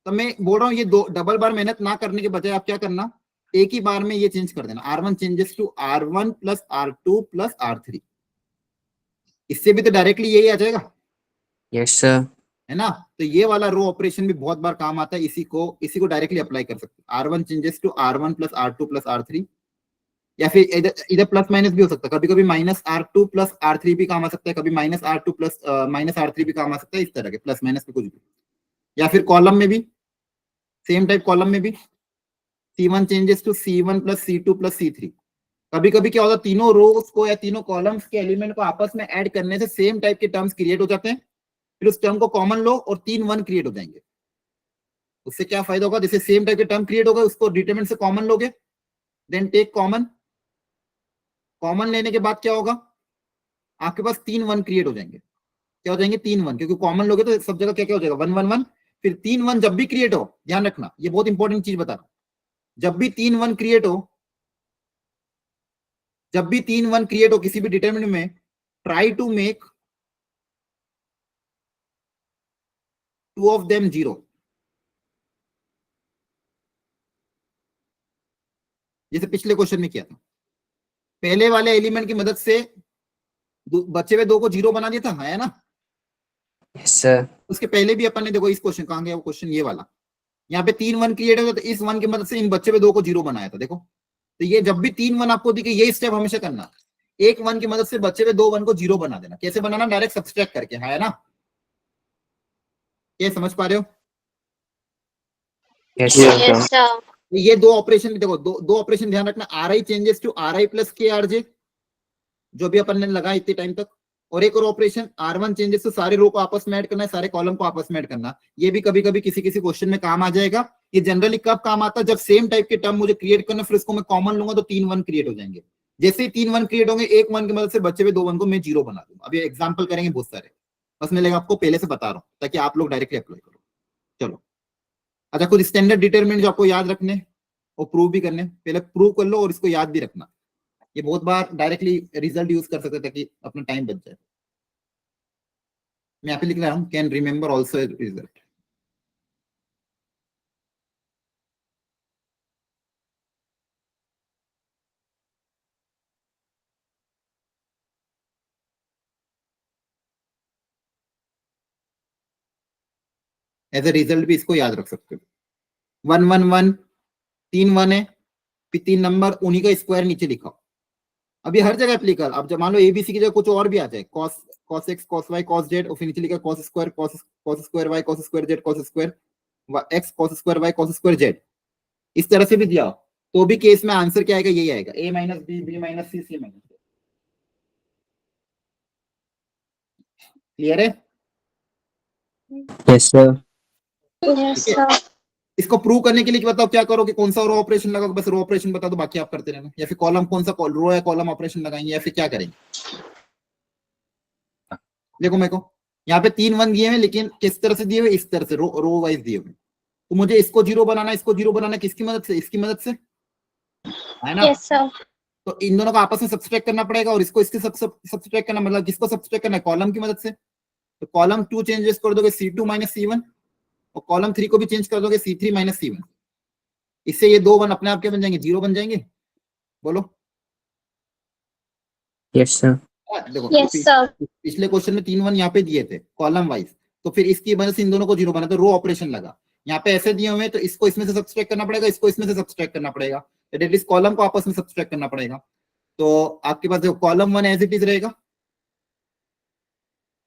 तो मैं बोल रहा हूँ ये दो डबल बार मेहनत ना करने के बजाय आप क्या करना, एक ही बार में ये चेंज कर देना, R1 changes to R1 plus R2 plus R3। इससे भी तो डायरेक्टली यही आ जाएगा, Yes, sir. है ना? तो ये वाला रो ऑपरेशन भी बहुत बार काम आता है, इसी को डायरेक्टली अप्लाई कर सकते हैं। R1 changes to R1 plus R2 plus R3, या फिर इधर प्लस माइनस भी हो सकता है, कभी कभी माइनस R2 प्लस R3 भी काम आ सकता है, कभी minus R2 plus minus R3 भी काम आ सकता है, इस तरह के प्लस माइनस में कुछ भी। या फिर कॉलम में भी सेम टाइप, कॉलम में भी C1 changes to C1 plus C2 plus C3। कभी कभी क्या होता है, तीनों रोज को या तीनों कॉलम्स के एलिमेंट को आपस में ऐड करने से सेम टाइप के टर्म्स क्रिएट हो जाते हैं, फिर उस टर्म को कॉमन लो और 3 1 क्रिएट हो जाएंगे। उससे क्या फायदा होगा, जैसे सेम टाइप के टर्म क्रिएट होगा, उसको डिटरमिनेंट से कॉमन लोगे, देन टेक कॉमन, कॉमन लेने के बाद क्या होगा, आपके पास 3 1 क्रिएट हो जाएंगे। क्या हो जाएंगे? 3 1, क्योंकि कॉमन लोगे तो सब जगह क्या क्या हो जाएगा, 1 1 1। फिर 3 1 जब भी क्रिएट हो, ध्यान रखना, ये बहुत इंपॉर्टेंट चीज बता रहा हूं, जब भी 3 1 क्रिएट हो, जब भी 3 1 क्रिएट हो किसी भी डिटरमिनेंट में, try to make 2 of them 0। जैसे पिछले क्वेश्चन में किया था, पहले वाले एलिमेंट की मदद से बचे हुए 2 को 0 बना दिया था, है ना? Yes, sir. उसके पहले भी अपन ने, देखो इस क्वेश्चन कहां गया वो क्वेश्चन, ये वाला, यहाँ पे 3 1 क्रिएट हो, तो इस 1 की मदद से इन बचे हुए 2 को 0 बनाया था। देखो, तो ये जब भी 3 1 आपको दिखे, ये स्टेप हमेशा करना, एक 1 की मदद से बचे हुए 2 1 को 0 बना देना। कैसे बनाना? डायरेक्ट सब्सट्रैक्ट करके, है ना? ये समझ पा रहे हो? Yes, sir. Yes, Yes, sir. ये दो ऑपरेशन, देखो दो ऑपरेशन ध्यान रखना, RI changes to RI plus KRJ, जो भी अपन ने लगा इतने टाइम तक, और एक और ऑपरेशन R1 चेंजेस टू सारे रो को आपस में ऐड करना है, सारे कॉलम को आपस में ऐड करना। ये भी कभी कभी किसी किसी क्वेश्चन में काम आ जाएगा। ये जनरली कब काम आता है, जब सेम टाइप के टर्म मुझे क्रिएट करना, फिर उसको मैं कॉमन लूंगा तो 3 1 क्रिएट हो जाएंगे। जैसे ही 3 1 क्रिएट होंगे, एक 1 की मदद से बचे हुए 2 1 को मैं 0 बना दूंगा। अब ये एग्जांपल करेंगे बहुत सारे। बस मैं आपको पहले से बता रहा हूँ ताकि आप लोग डायरेक्टली अप्लाई करो। चलो, अच्छा कुछ स्टैंडर्ड डिटरमिनेंट जो आपको याद रखने और प्रूव भी करने, पहले प्रूव कर लो और इसको याद भी रखना। ये बहुत बार डायरेक्टली रिजल्ट यूज कर सकते हैं ताकि अपना टाइम बच जाए। मैं यहाँ पे लिख रहा हूँ can remember also result. As a result भी इसको याद रख सकते हो। 1 1 1, 3 1 है, फिर 3 नंबर उन्हीं का स्क्वायर नीचे लिखा। अब ये हर जगह एप्लीकेबल। अब जब मान लो एबीसी की जगह कुछ और भी आ जाए, cos cos X cos Y cos Z, और फिर नीचे लिखा cos square cos square Y cos square Z cos square X cos square Y cos square Z, इस तरह से भी दिया हो, तो भी केस में आंसर क्या आएगा, यही आएगा, ए माइनस बी बी माइनस सी सी माइनस। क्लियर है? Yes, sir. Yes, ठीक है, sir. इसको प्रूव करने के लिए बताओ क्या करो कि कौन सा रो ऑपरेशन लगा, बस रो ऑपरेशन बता दो, बाकी आप करते रहना, या फिर कॉलम कौन सा रो या कॉलम ऑपरेशन लगाएंगे, या फिर क्या करेंगे। देखो मेरे को यहाँ पे 3 1 दिए हुए, लेकिन किस तरह से दिए हुए, इस तरह से रो वाइज दिए हुए। तो मुझे इसको जीरो बनाना, इसको जीरो बनाना, किसकी मदद से, इसकी मदद से, है ना। Yes, sir. तो इन दोनों को आपस में सब्सट्रैक्ट करना पड़ेगा, और इसको इसके सब्सट्रैक्ट करना, मतलब किसको सब्सट्रैक्ट करना है, कॉलम की मदद से। तो कॉलम 2 चेंजेस कर दोगे C2 माइनस C1, और कॉलम 3 को भी चेंज कर दोगे C3 माइनस C1। इससे ये 2 1 अपने आप क्या बन जाएंगे, जीरो बन जाएंगे। बोलो। Yes, sir. देखो Yes, sir. पिछले क्वेश्चन में 3 1 यहाँ पे दिए थे कॉलम वाइज, तो फिर इसकी वजह से इन दोनों को जीरो बना, तो रो ऑपरेशन लगा। यहाँ पे ऐसे दिए हुए तो इसको इसमें से सब्सट्रैक्ट करना पड़ेगा, इसको इसमें से सब्सट्रैक्ट करना पड़ेगा, एटलीस्ट कॉलम को आपस में सब्सट्रैक्ट करना पड़ेगा। तो आपके पास देखो कॉलम 1 एज इट इज रहेगा,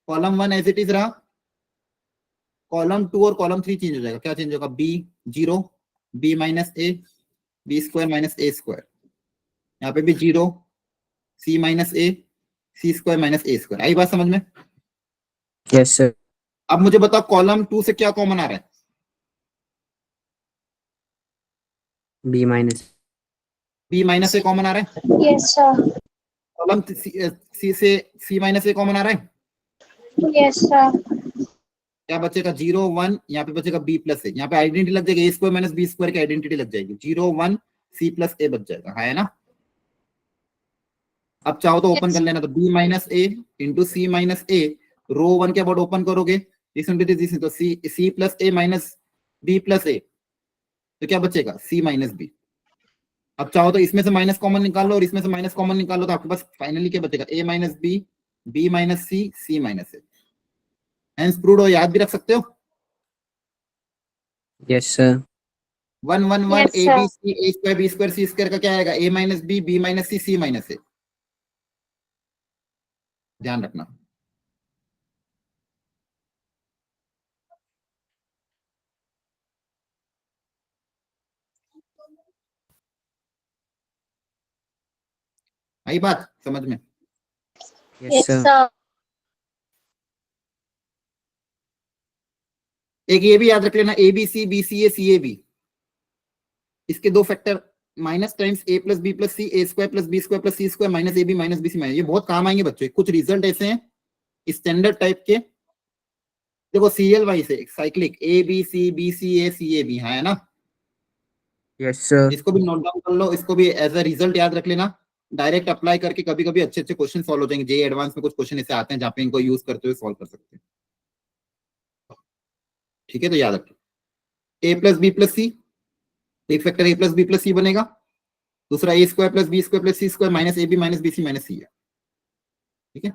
कॉलम 1 एज इट इज रहा, कॉलम 2 और कॉलम 3 चेंज हो जाएगा। क्या चेंज होगा, B zero, B minus A, B square minus A square, यहाँ पे भी जीरो, सी माइनस ए, सी स्क्वायर माइनस ए स्क्वायर। आई बात समझ में? Yes, sir. अब मुझे बताओ कॉलम 2 से क्या कॉमन आ रहा है, B minus. बी माइनस ए कॉमन आ रहा है, Yes, sir. कॉलम सी से सी माइनस ए कॉमन आ रहा है। Yes, sir. क्या बचेगा, 0 1, यहाँ पे बचेगा बी प्लस ए, यहाँ पे आइडेंटिटी लग जाएगी, ए स्क्वायर माइनस बी स्क्वायर की आइडेंटिटी लग जाएगी, 0 1 सी प्लस ए बच जाएगा, है ना। अब चाहो तो ओपन कर Yes. लेना, तो बी माइनस ए इंटू सी माइनस ए, रो 1 के बाद ओपन करोगे, तो सी प्लस ए माइनस बी प्लस ए, तो क्या बचेगा, सी माइनस बी। अब चाहो तो इसमें से माइनस कॉमन निकाल लो और इसमें से माइनस कॉमन निकाल लो, तो आपके पास फाइनली क्या बचेगा, ए माइनस बी, बी माइनस सी, सी माइनस ए। हेंस प्रूव्ड हो, याद भी रख सकते हो। Yes, sir. 1 1 1 Yes, A sir. B C, A square B square C square का क्या आएगा, ए माइनस बी माइनस सी माइनस ए। ध्यान रखना। आई बात समझ में? Yes, Yes, sir. sir. एक ये भी याद रख लेना, ए B C A C A B, इसके दो factor minus times A plus B plus C, A square plus B square plus C square minus A B minus B C minus, ये बहुत काम आएंगे बच्चों। कुछ रिजल्ट ऐसे हैं स्टैंडर्ड टाइप के, देखो सीरियल वाइज है, cyclic, A B C A B, है ना। Yes, sir. इसको भी नोट डाउन कर लो, इसको भी एज ए रिजल्ट याद रख लेना। डायरेक्ट अप्लाई करके कभी कभी अच्छे अच्छे क्वेश्चन सॉल्व हो जाएंगे, जे एडवांस में कुछ क्वेश्चन ऐसे आते हैं जहाँ पे इनको यूज करते हुए सॉल्व कर सकते हैं। ठीक है, तो याद रखो, A plus B plus C, एक factor A plus B plus C बनेगा, दूसरा A square plus B square plus C square minus A B minus B C minus C है। ठीक है,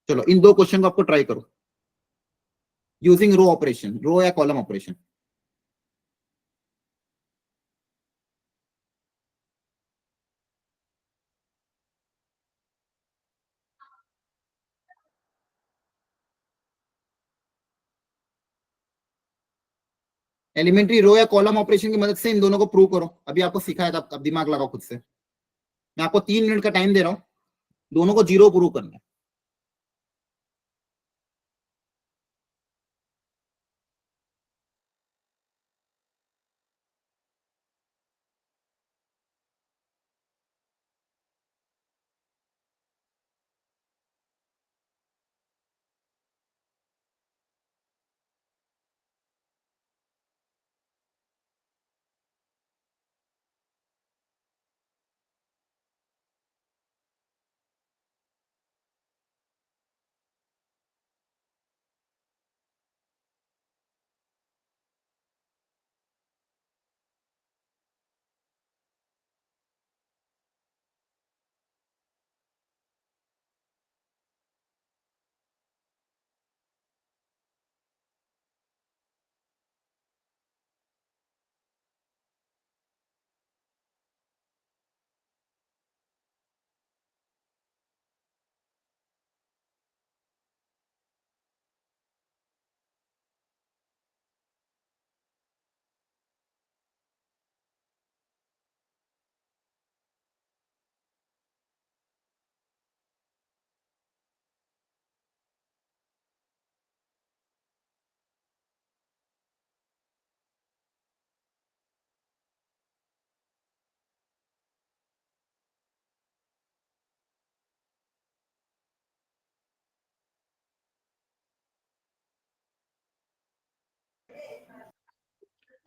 चलो इन दो क्वेश्चन को आपको ट्राई करो यूजिंग रो ऑपरेशन, रो या कॉलम ऑपरेशन। एलिमेंट्री रो या कॉलम ऑपरेशन की मदद से इन दोनों को प्रूव करो। अभी आपको सिखाया था, अब दिमाग लगाओ खुद से। मैं आपको 3 मिनट का टाइम दे रहा हूं, दोनों को जीरो प्रूव करना है।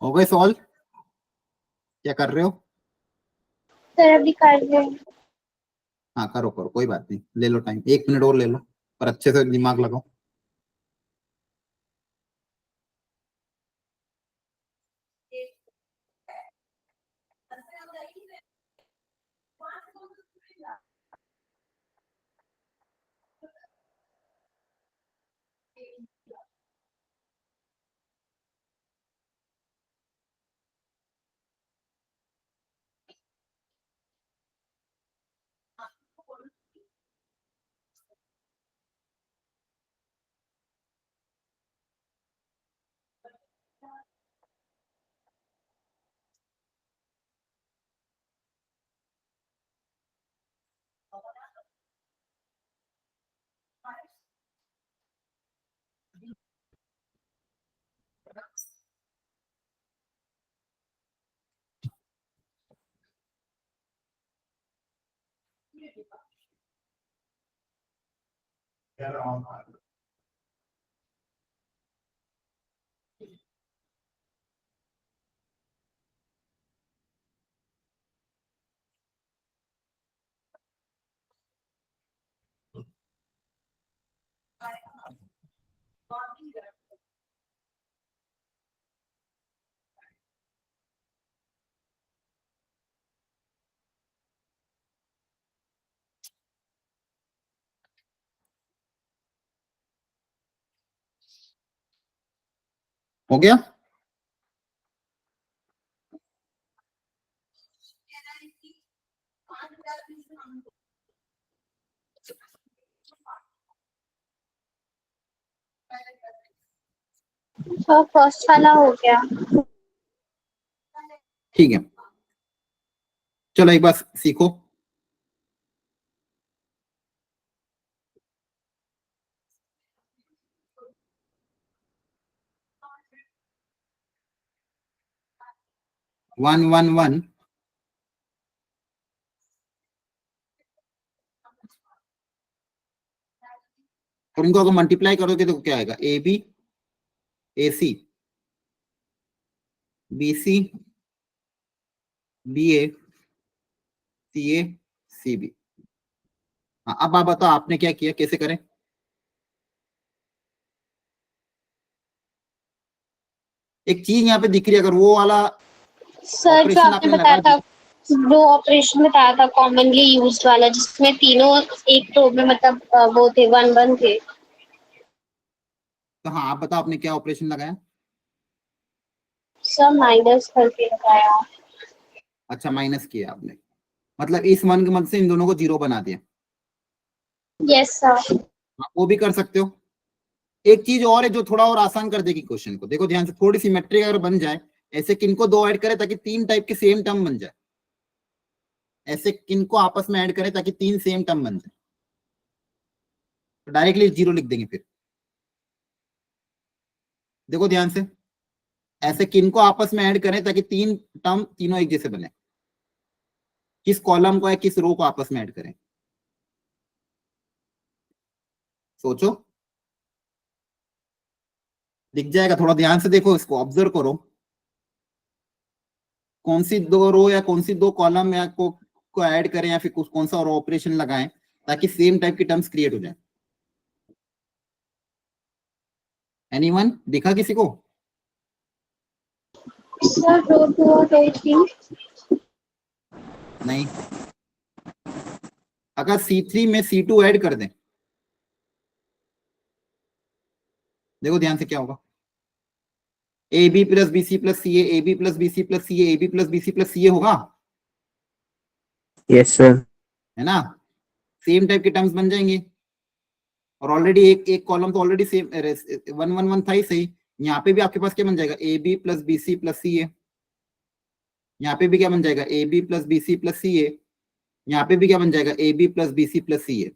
हो गए सॉल्व? क्या कर रहे हो? सर अभी कर रहे हैं। हाँ करो करो, कोई बात नहीं, ले लो टाइम, 1 मिनट और ले लो, पर अच्छे से दिमाग लगाओ। हो गया? तो फर्स्ट वाला हो गया। ठीक है, चलो एक बार सीखो। वन वन वन, और इनको अगर मल्टीप्लाई करोगे तो क्या आएगा? A B, A C, B C, B A, C A, C B. हाँ, अब आप बताओ आपने क्या किया, कैसे करें? एक चीज यहाँ पे दिख रही है, अगर वो वाला सर जो ऑपरेशन आपने आपने बताया लगा था, जो ऑपरेशन बताया था कॉमनली यूज्ड वाला, जिसमें तीनों एक रो में मतलब वो थे, वन वन थे। तो हाँ आप बताओ आपने क्या ऑपरेशन लगाया? सर माइनस करके लगाया। अच्छा माइनस किया आपने, मतलब इस वन के मदद से इन दोनों को जीरो बना दिया। Yes sir. हाँ, वो भी कर सकते हो। एक चीज और है जो थोड़ा और आसान कर देगी क्वेश्चन को, देखो ध्यान से, थोड़ी सी सिमेट्री अगर बन जाए, ऐसे किनको दो ऐड करें ताकि 3 टाइप के सेम टर्म बन जाए, ऐसे किनको आपस में ऐड करें ताकि 3 सेम टर्म बन जाए, तो डायरेक्टली जीरो लिख देंगे फिर। देखो ध्यान से, ऐसे किनको आपस में ऐड करें ताकि 3 टर्म तीनों एक जैसे बने, किस कॉलम को या किस रो को आपस में ऐड करें, सोचो। दिख जाएगा, थोड़ा ध्यान से देखो, इसको ऑब्जर्व करो, कौन सी दो रो या कौन सी दो कॉलम या को ऐड करें या फिर कौन सा और ऑपरेशन लगाएं ताकि सेम टाइप की टर्म्स क्रिएट हो जाए। एनीवन दिखा किसी को? सर रो टू और रो थ्री। नहीं, अगर C3 में C2 ऐड कर दें, देखो ध्यान से क्या होगा, A B plus B C plus C A B plus B C plus C A B plus B C plus C होगा, यस सर। है ना? सेम टाइप के टर्म्स बन जाएंगे, और ऑलरेडी एक एक कॉलम तो already same one one one था ही सही। यहाँ पे भी आपके पास क्या बन जाएगा? A B plus B C plus C A. यहाँ पे भी क्या बन जाएगा? A B plus B C plus C A. यहाँ पे भी क्या बन जाएगा? A B plus B C plus C A.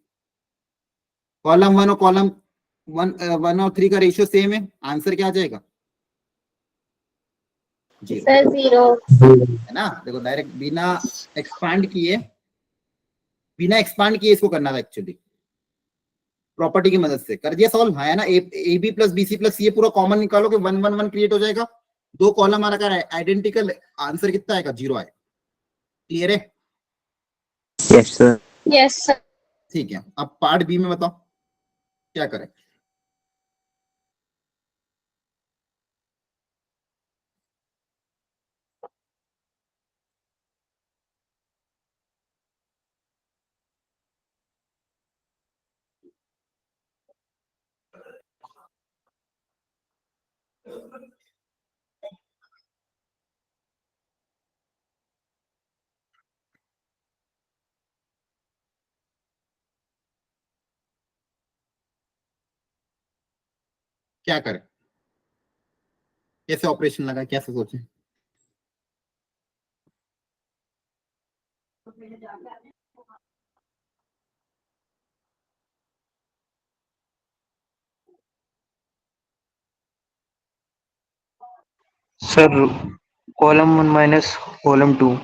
Column one और कॉलम वन और थ्री का रेशियो सेम है, आंसर क्या आ जाएगा? Zero, sir zero. है ना? देखो डायरेक्ट बिना एक्सपांड किए इसको करना था एक्चुअली, प्रॉपर्टी की मदद से कर दिया सॉल्व, है ना? A B plus B C plus C पूरा कॉमन निकालोगे, वन वन वन क्रिएट हो जाएगा, दो कॉलम हमारा क्या है, आइडेंटिकल, आंसर कितना आएगा, 0 आएगा। क्लियर है? Yes, sir. Yes sir. ठीक है, अब पार्ट बी में बताओ क्या करें। क्या करें, कैसे ऑपरेशन लगा, कैसे सोचें। Sir, column 1 minus column 2.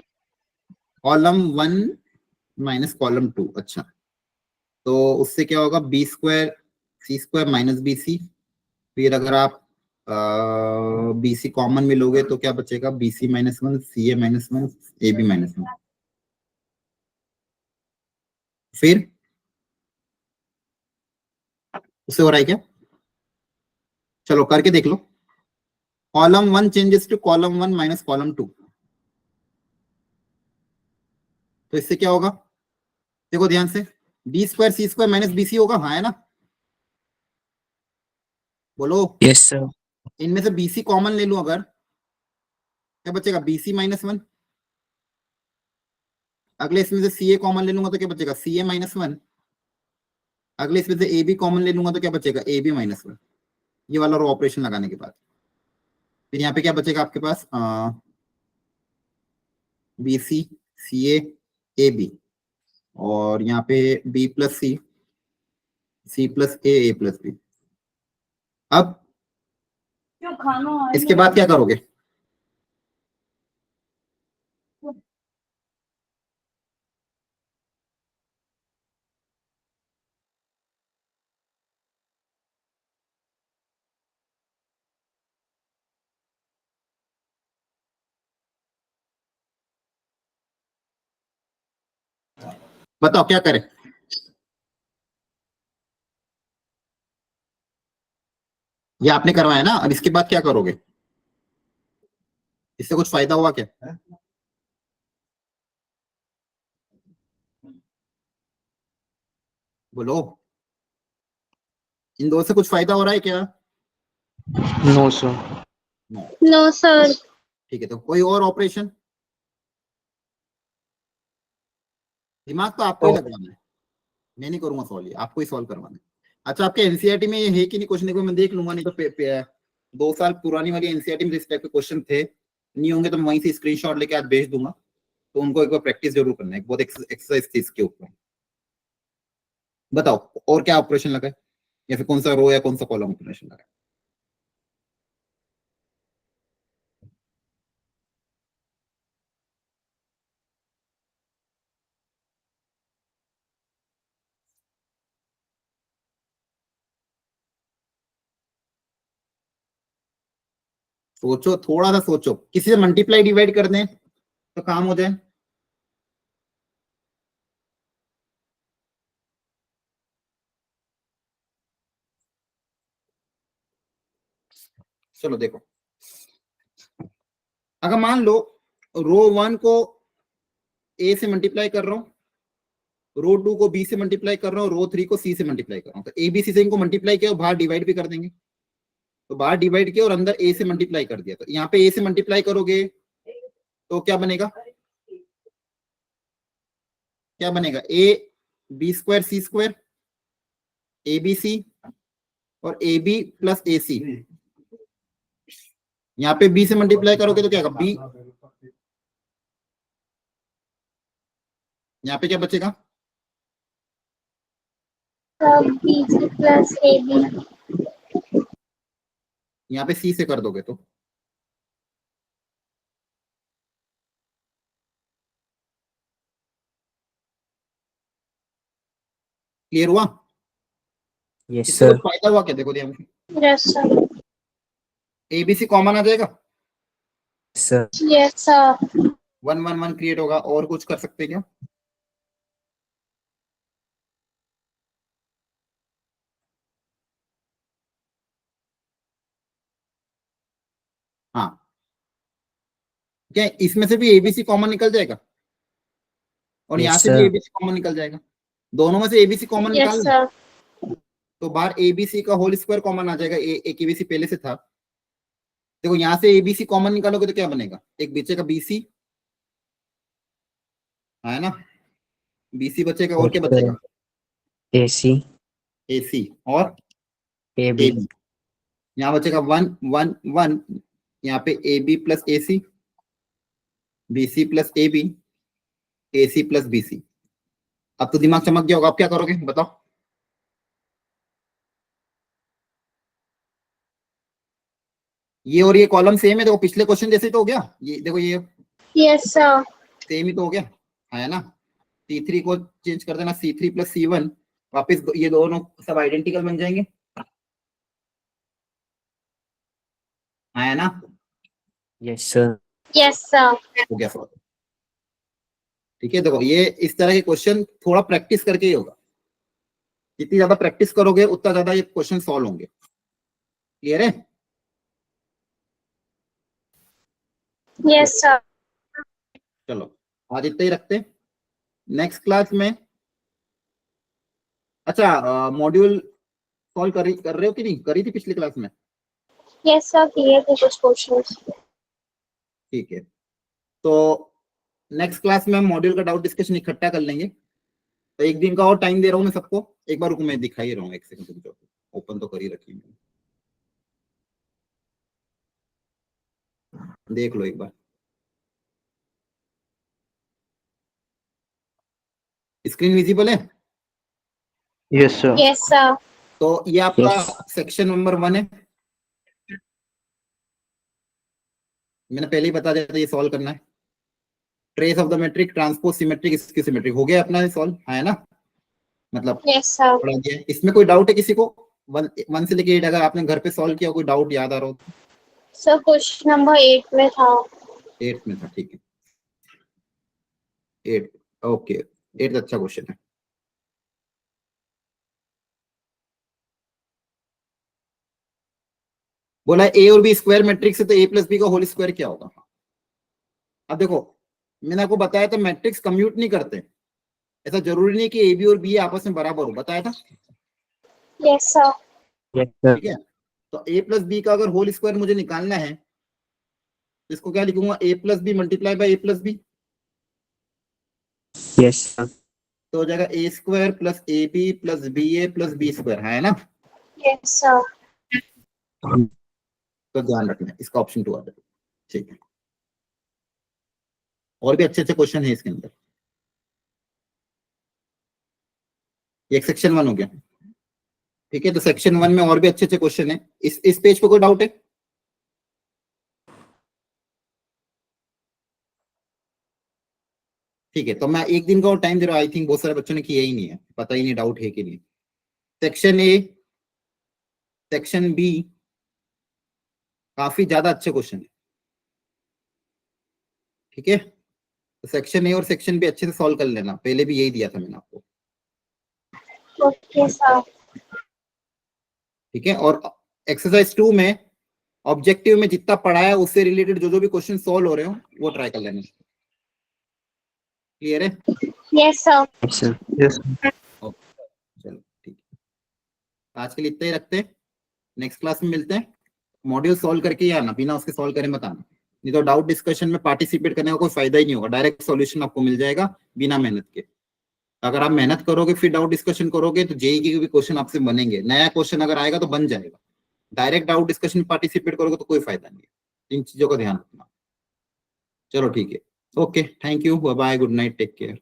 Column 1 minus column 2, अच्छा, तो उससे क्या होगा, B square C square minus B सी। फिर अगर आप बी सी कॉमन में लोगे तो क्या बचेगा, B C minus 1, C A minus 1, A B minus 1। फिर उससे हो रहा है क्या, चलो करके देख लो। Column 1 changes to column 1 minus column 2, तो इससे क्या होगा, देखो ध्यान से, B square C square minus B C होगा, हाँ है ना, बोलो। Yes, sir. इनमें से बी सी कॉमन ले लूं अगर, क्या बचेगा, बी सी माइनस 1। अगले इसमें से सी ए कॉमन ले लूंगा तो क्या बचेगा, सी ए माइनस 1। अगले इसमें से ए बी कॉमन ले लूंगा तो क्या बचेगा, ए बी माइनस 1। ये वाला रो ऑपरेशन लगाने के बाद फिर यहाँ पे क्या बचेगा आपके पास, B C C A B, और यहाँ पे बी प्लस सी प्लस ए प्लस बी। अब इसके बाद क्या करोगे, बताओ क्या करें। ये आपने करवाया ना, अब इसके बाद क्या करोगे, इससे कुछ फायदा हुआ क्या, बोलो, इन दो से कुछ फायदा हो रहा है क्या। No, sir. No sir. ठीक है, तो कोई और ऑपरेशन, दिमाग तो आपको ही लगवाना है, मैं नहीं करूंगा सॉल्व, ये आपको ही सॉल्व करवाना है। अच्छा, आपके एनसीईआरटी में ये है कि नहीं, क्वेश्चन देखो मैं देख लूंगा, नहीं तो 2 साल पुरानी वाली एनसीईआरटी में इस टाइप के क्वेश्चन थे, नहीं होंगे तो मैं वहीं से स्क्रीनशॉट लेके आज भेज दूंगा, तो उनको एक बार प्रैक्टिस जरूर करना है, बहुत एक्सरसाइज थी इसके ऊपर। बताओ और क्या ऑपरेशन लगा है, या फिर कौन सा रो या कौन सा कॉलम ऑपरेशन लगा है। सोचो, थोड़ा सा सोचो, किसी से मल्टीप्लाई डिवाइड कर दें तो काम हो जाए। चलो देखो, अगर मान लो रो 1 को ए से मल्टीप्लाई कर रहा हूँ, रो 2 को बी से मल्टीप्लाई कर रहा हूँ, रो 3 को सी से मल्टीप्लाई कर रहा हूँ, तो ए बी सी से इनको मल्टीप्लाई किया और बाहर डिवाइड भी कर देंगे, तो बाहर डिवाइड किया और अंदर ए से मल्टीप्लाई कर दिया, तो यहाँ पे ए से मल्टीप्लाई करोगे तो क्या बनेगा, क्या बनेगा, A B square C square, A B C, और ए बी प्लस ए सी। यहाँ पे बी से मल्टीप्लाई करोगे तो क्या होगा, बी, यहाँ पे क्या बचेगा, B C plus A B. यहाँ पे सी से कर दोगे तो क्लियर हुआ। Yes, इससे कुछ sir. फायदा हुआ क्या, देखो ध्यान से, यस सर। एबीसी कॉमन आ जाएगा, sir. Yes, sir. 111 क्रिएट होगा। और कुछ कर सकते हैं क्या? हाँ, क्या इसमें से भी एबीसी कॉमन निकल जाएगा और Yes, यहाँ से भी sir. एबीसी कॉमन निकल जाएगा? दोनों में से एबीसी कॉमन Yes, निकालना, sir. तो बाहर एबीसी का होल स्क्वायर कॉमन आ जाएगा। एक एबीसी पहले से था। देखो यहाँ से एबीसी कॉमन निकालोगे तो क्या बनेगा? एक बचेगा बीसी, है ना? बीसी बचेगा और Yes, क्या sir. बचेगा? AC, एसी और AB. एबी। यहाँ बचेगा 111, यहाँ पे AB plus AC, BC plus AB, AC plus BC. अब तो दिमाग चमक गया होगा। आप क्या करोगे बताओ? ये और ये कॉलम सेम है, देखो पिछले क्वेश्चन जैसे तो हो गया। ये देखो ये Yes, sir. सेम ही तो हो गया, है ना? C3 को चेंज कर देना, C3 प्लस C1, वापिस ये दोनों सब आइडेंटिकल बन जाएंगे, है ना? Yes, sir. Yes, sir. हो गया सॉल्व। ठीक है, देखो ये इस तरह के क्वेश्चन थोड़ा प्रैक्टिस करके ही होगा। जितनी ज्यादा प्रैक्टिस करोगे उतना ज्यादा ये क्वेश्चन सॉल्व होंगे। क्लियर है? Yes, sir. चलो आज इतना ही रखते हैं। नेक्स्ट क्लास में, अच्छा मॉड्यूल सॉल्व कर रहे हो कि नहीं? करी थी पिछली क्लास में? Yes, sir. किए थे कुछ क्वेश्चंस. ठीक है, तो नेक्स्ट क्लास में हम मॉड्यूल का डाउट डिस्कशन इकट्ठा कर लेंगे। तो एक दिन का और टाइम दे रहा हूँ मैं सबको। एक बार रुको, मैं दिखा ही रहा हूँ, एक सेकंड रुको, ओपन तो कर ही रखी मैंने, देख लो एक बार। स्क्रीन विजिबल है? Yes, sir. Yes, sir. तो ये आपका Yes. सेक्शन नंबर 1 है। मैंने पहले ही बता दिया था ये सॉल्व करना है। Trace of the matrix, transpose symmetric, इसकी सिमेट्रिक हो गया अपना सॉल्व, है ना? मतलब Yes, sir. पढ़ा दिया है। इसमें कोई डाउट है किसी को? 1 से लेके 8 अगर आपने घर पे सॉल्व किया, कोई डाउट याद आ रहा हो? Sir, क्वेश्चन नंबर 8 में था. 8 में था, ठीक है। 8, ओके, 8 अच्छा क्वेश्चन है। बोला ए और बी स्क्वायर मैट्रिक्स है तो ए प्लस बी का होल स्क्वायर क्या होगा? अब देखो, मैंने आपको बताया था मैट्रिक्स कम्यूट नहीं करते। ऐसा जरूरी नहीं कि ए बी और बी आपस में बराबर हो, बताया था। Yes, sir. Yes, sir. ठीक है, तो ए प्लस बी का अगर होल स्क्वायर मुझे निकालना है तो इसको क्या लिखूंगा? A plus B multiply by A plus B, Yes, sir. तो हो जाएगा A square plus A B plus B A plus B square, है ना? Yes, sir. तो ध्यान रखना इसका ऑप्शन 2 आ जाएगा। ठीक है, और भी अच्छे अच्छे क्वेश्चन है इसके अंदर। एक सेक्शन 1 हो गया। ठीक है, तो सेक्शन 1 में और भी अच्छे अच्छे क्वेश्चन है। इस पेज पे कोई डाउट है? ठीक है, तो मैं एक दिन का और टाइम दे रहा हूँ। आई थिंक बहुत सारे बच्चों ने किया ही नहीं है, पता ही नहीं डाउट है कि नहीं। सेक्शन ए, सेक्शन बी, काफी ज्यादा अच्छे क्वेश्चन है। ठीक है, तो सेक्शन ए और सेक्शन बी अच्छे से सॉल्व कर लेना, पहले भी यही दिया था मैंने आपको। Okay, sir. ठीक है, और एक्सरसाइज 2 में ऑब्जेक्टिव में जितना पढ़ा है उससे रिलेटेड जो जो भी क्वेश्चन सॉल्व हो रहे हो वो ट्राई कर लेना। क्लियर है? Yes, sir. Yes, sir. Yes. चलो ठीक है, आज के लिए इतना ही रखते हैं। नेक्स्ट क्लास में मिलते हैं। मॉड्यूल सॉल्व करके ही आना, बिना उसके सॉल्व करें मत आना, नहीं तो डाउट डिस्कशन में पार्टिसिपेट करने का कोई फायदा ही नहीं होगा। डायरेक्ट सॉल्यूशन आपको मिल जाएगा बिना मेहनत के। अगर आप मेहनत करोगे फिर डाउट डिस्कशन करोगे तो जेई के भी क्वेश्चन आपसे बनेंगे। नया क्वेश्चन अगर आएगा तो बन जाएगा। डायरेक्ट डाउट डिस्कशन में पार्टिसिपेट करोगे तो कोई फायदा नहीं है। इन चीजों का ध्यान रखना। चलो ठीक है, okay, thank you, bye bye, good night, take care.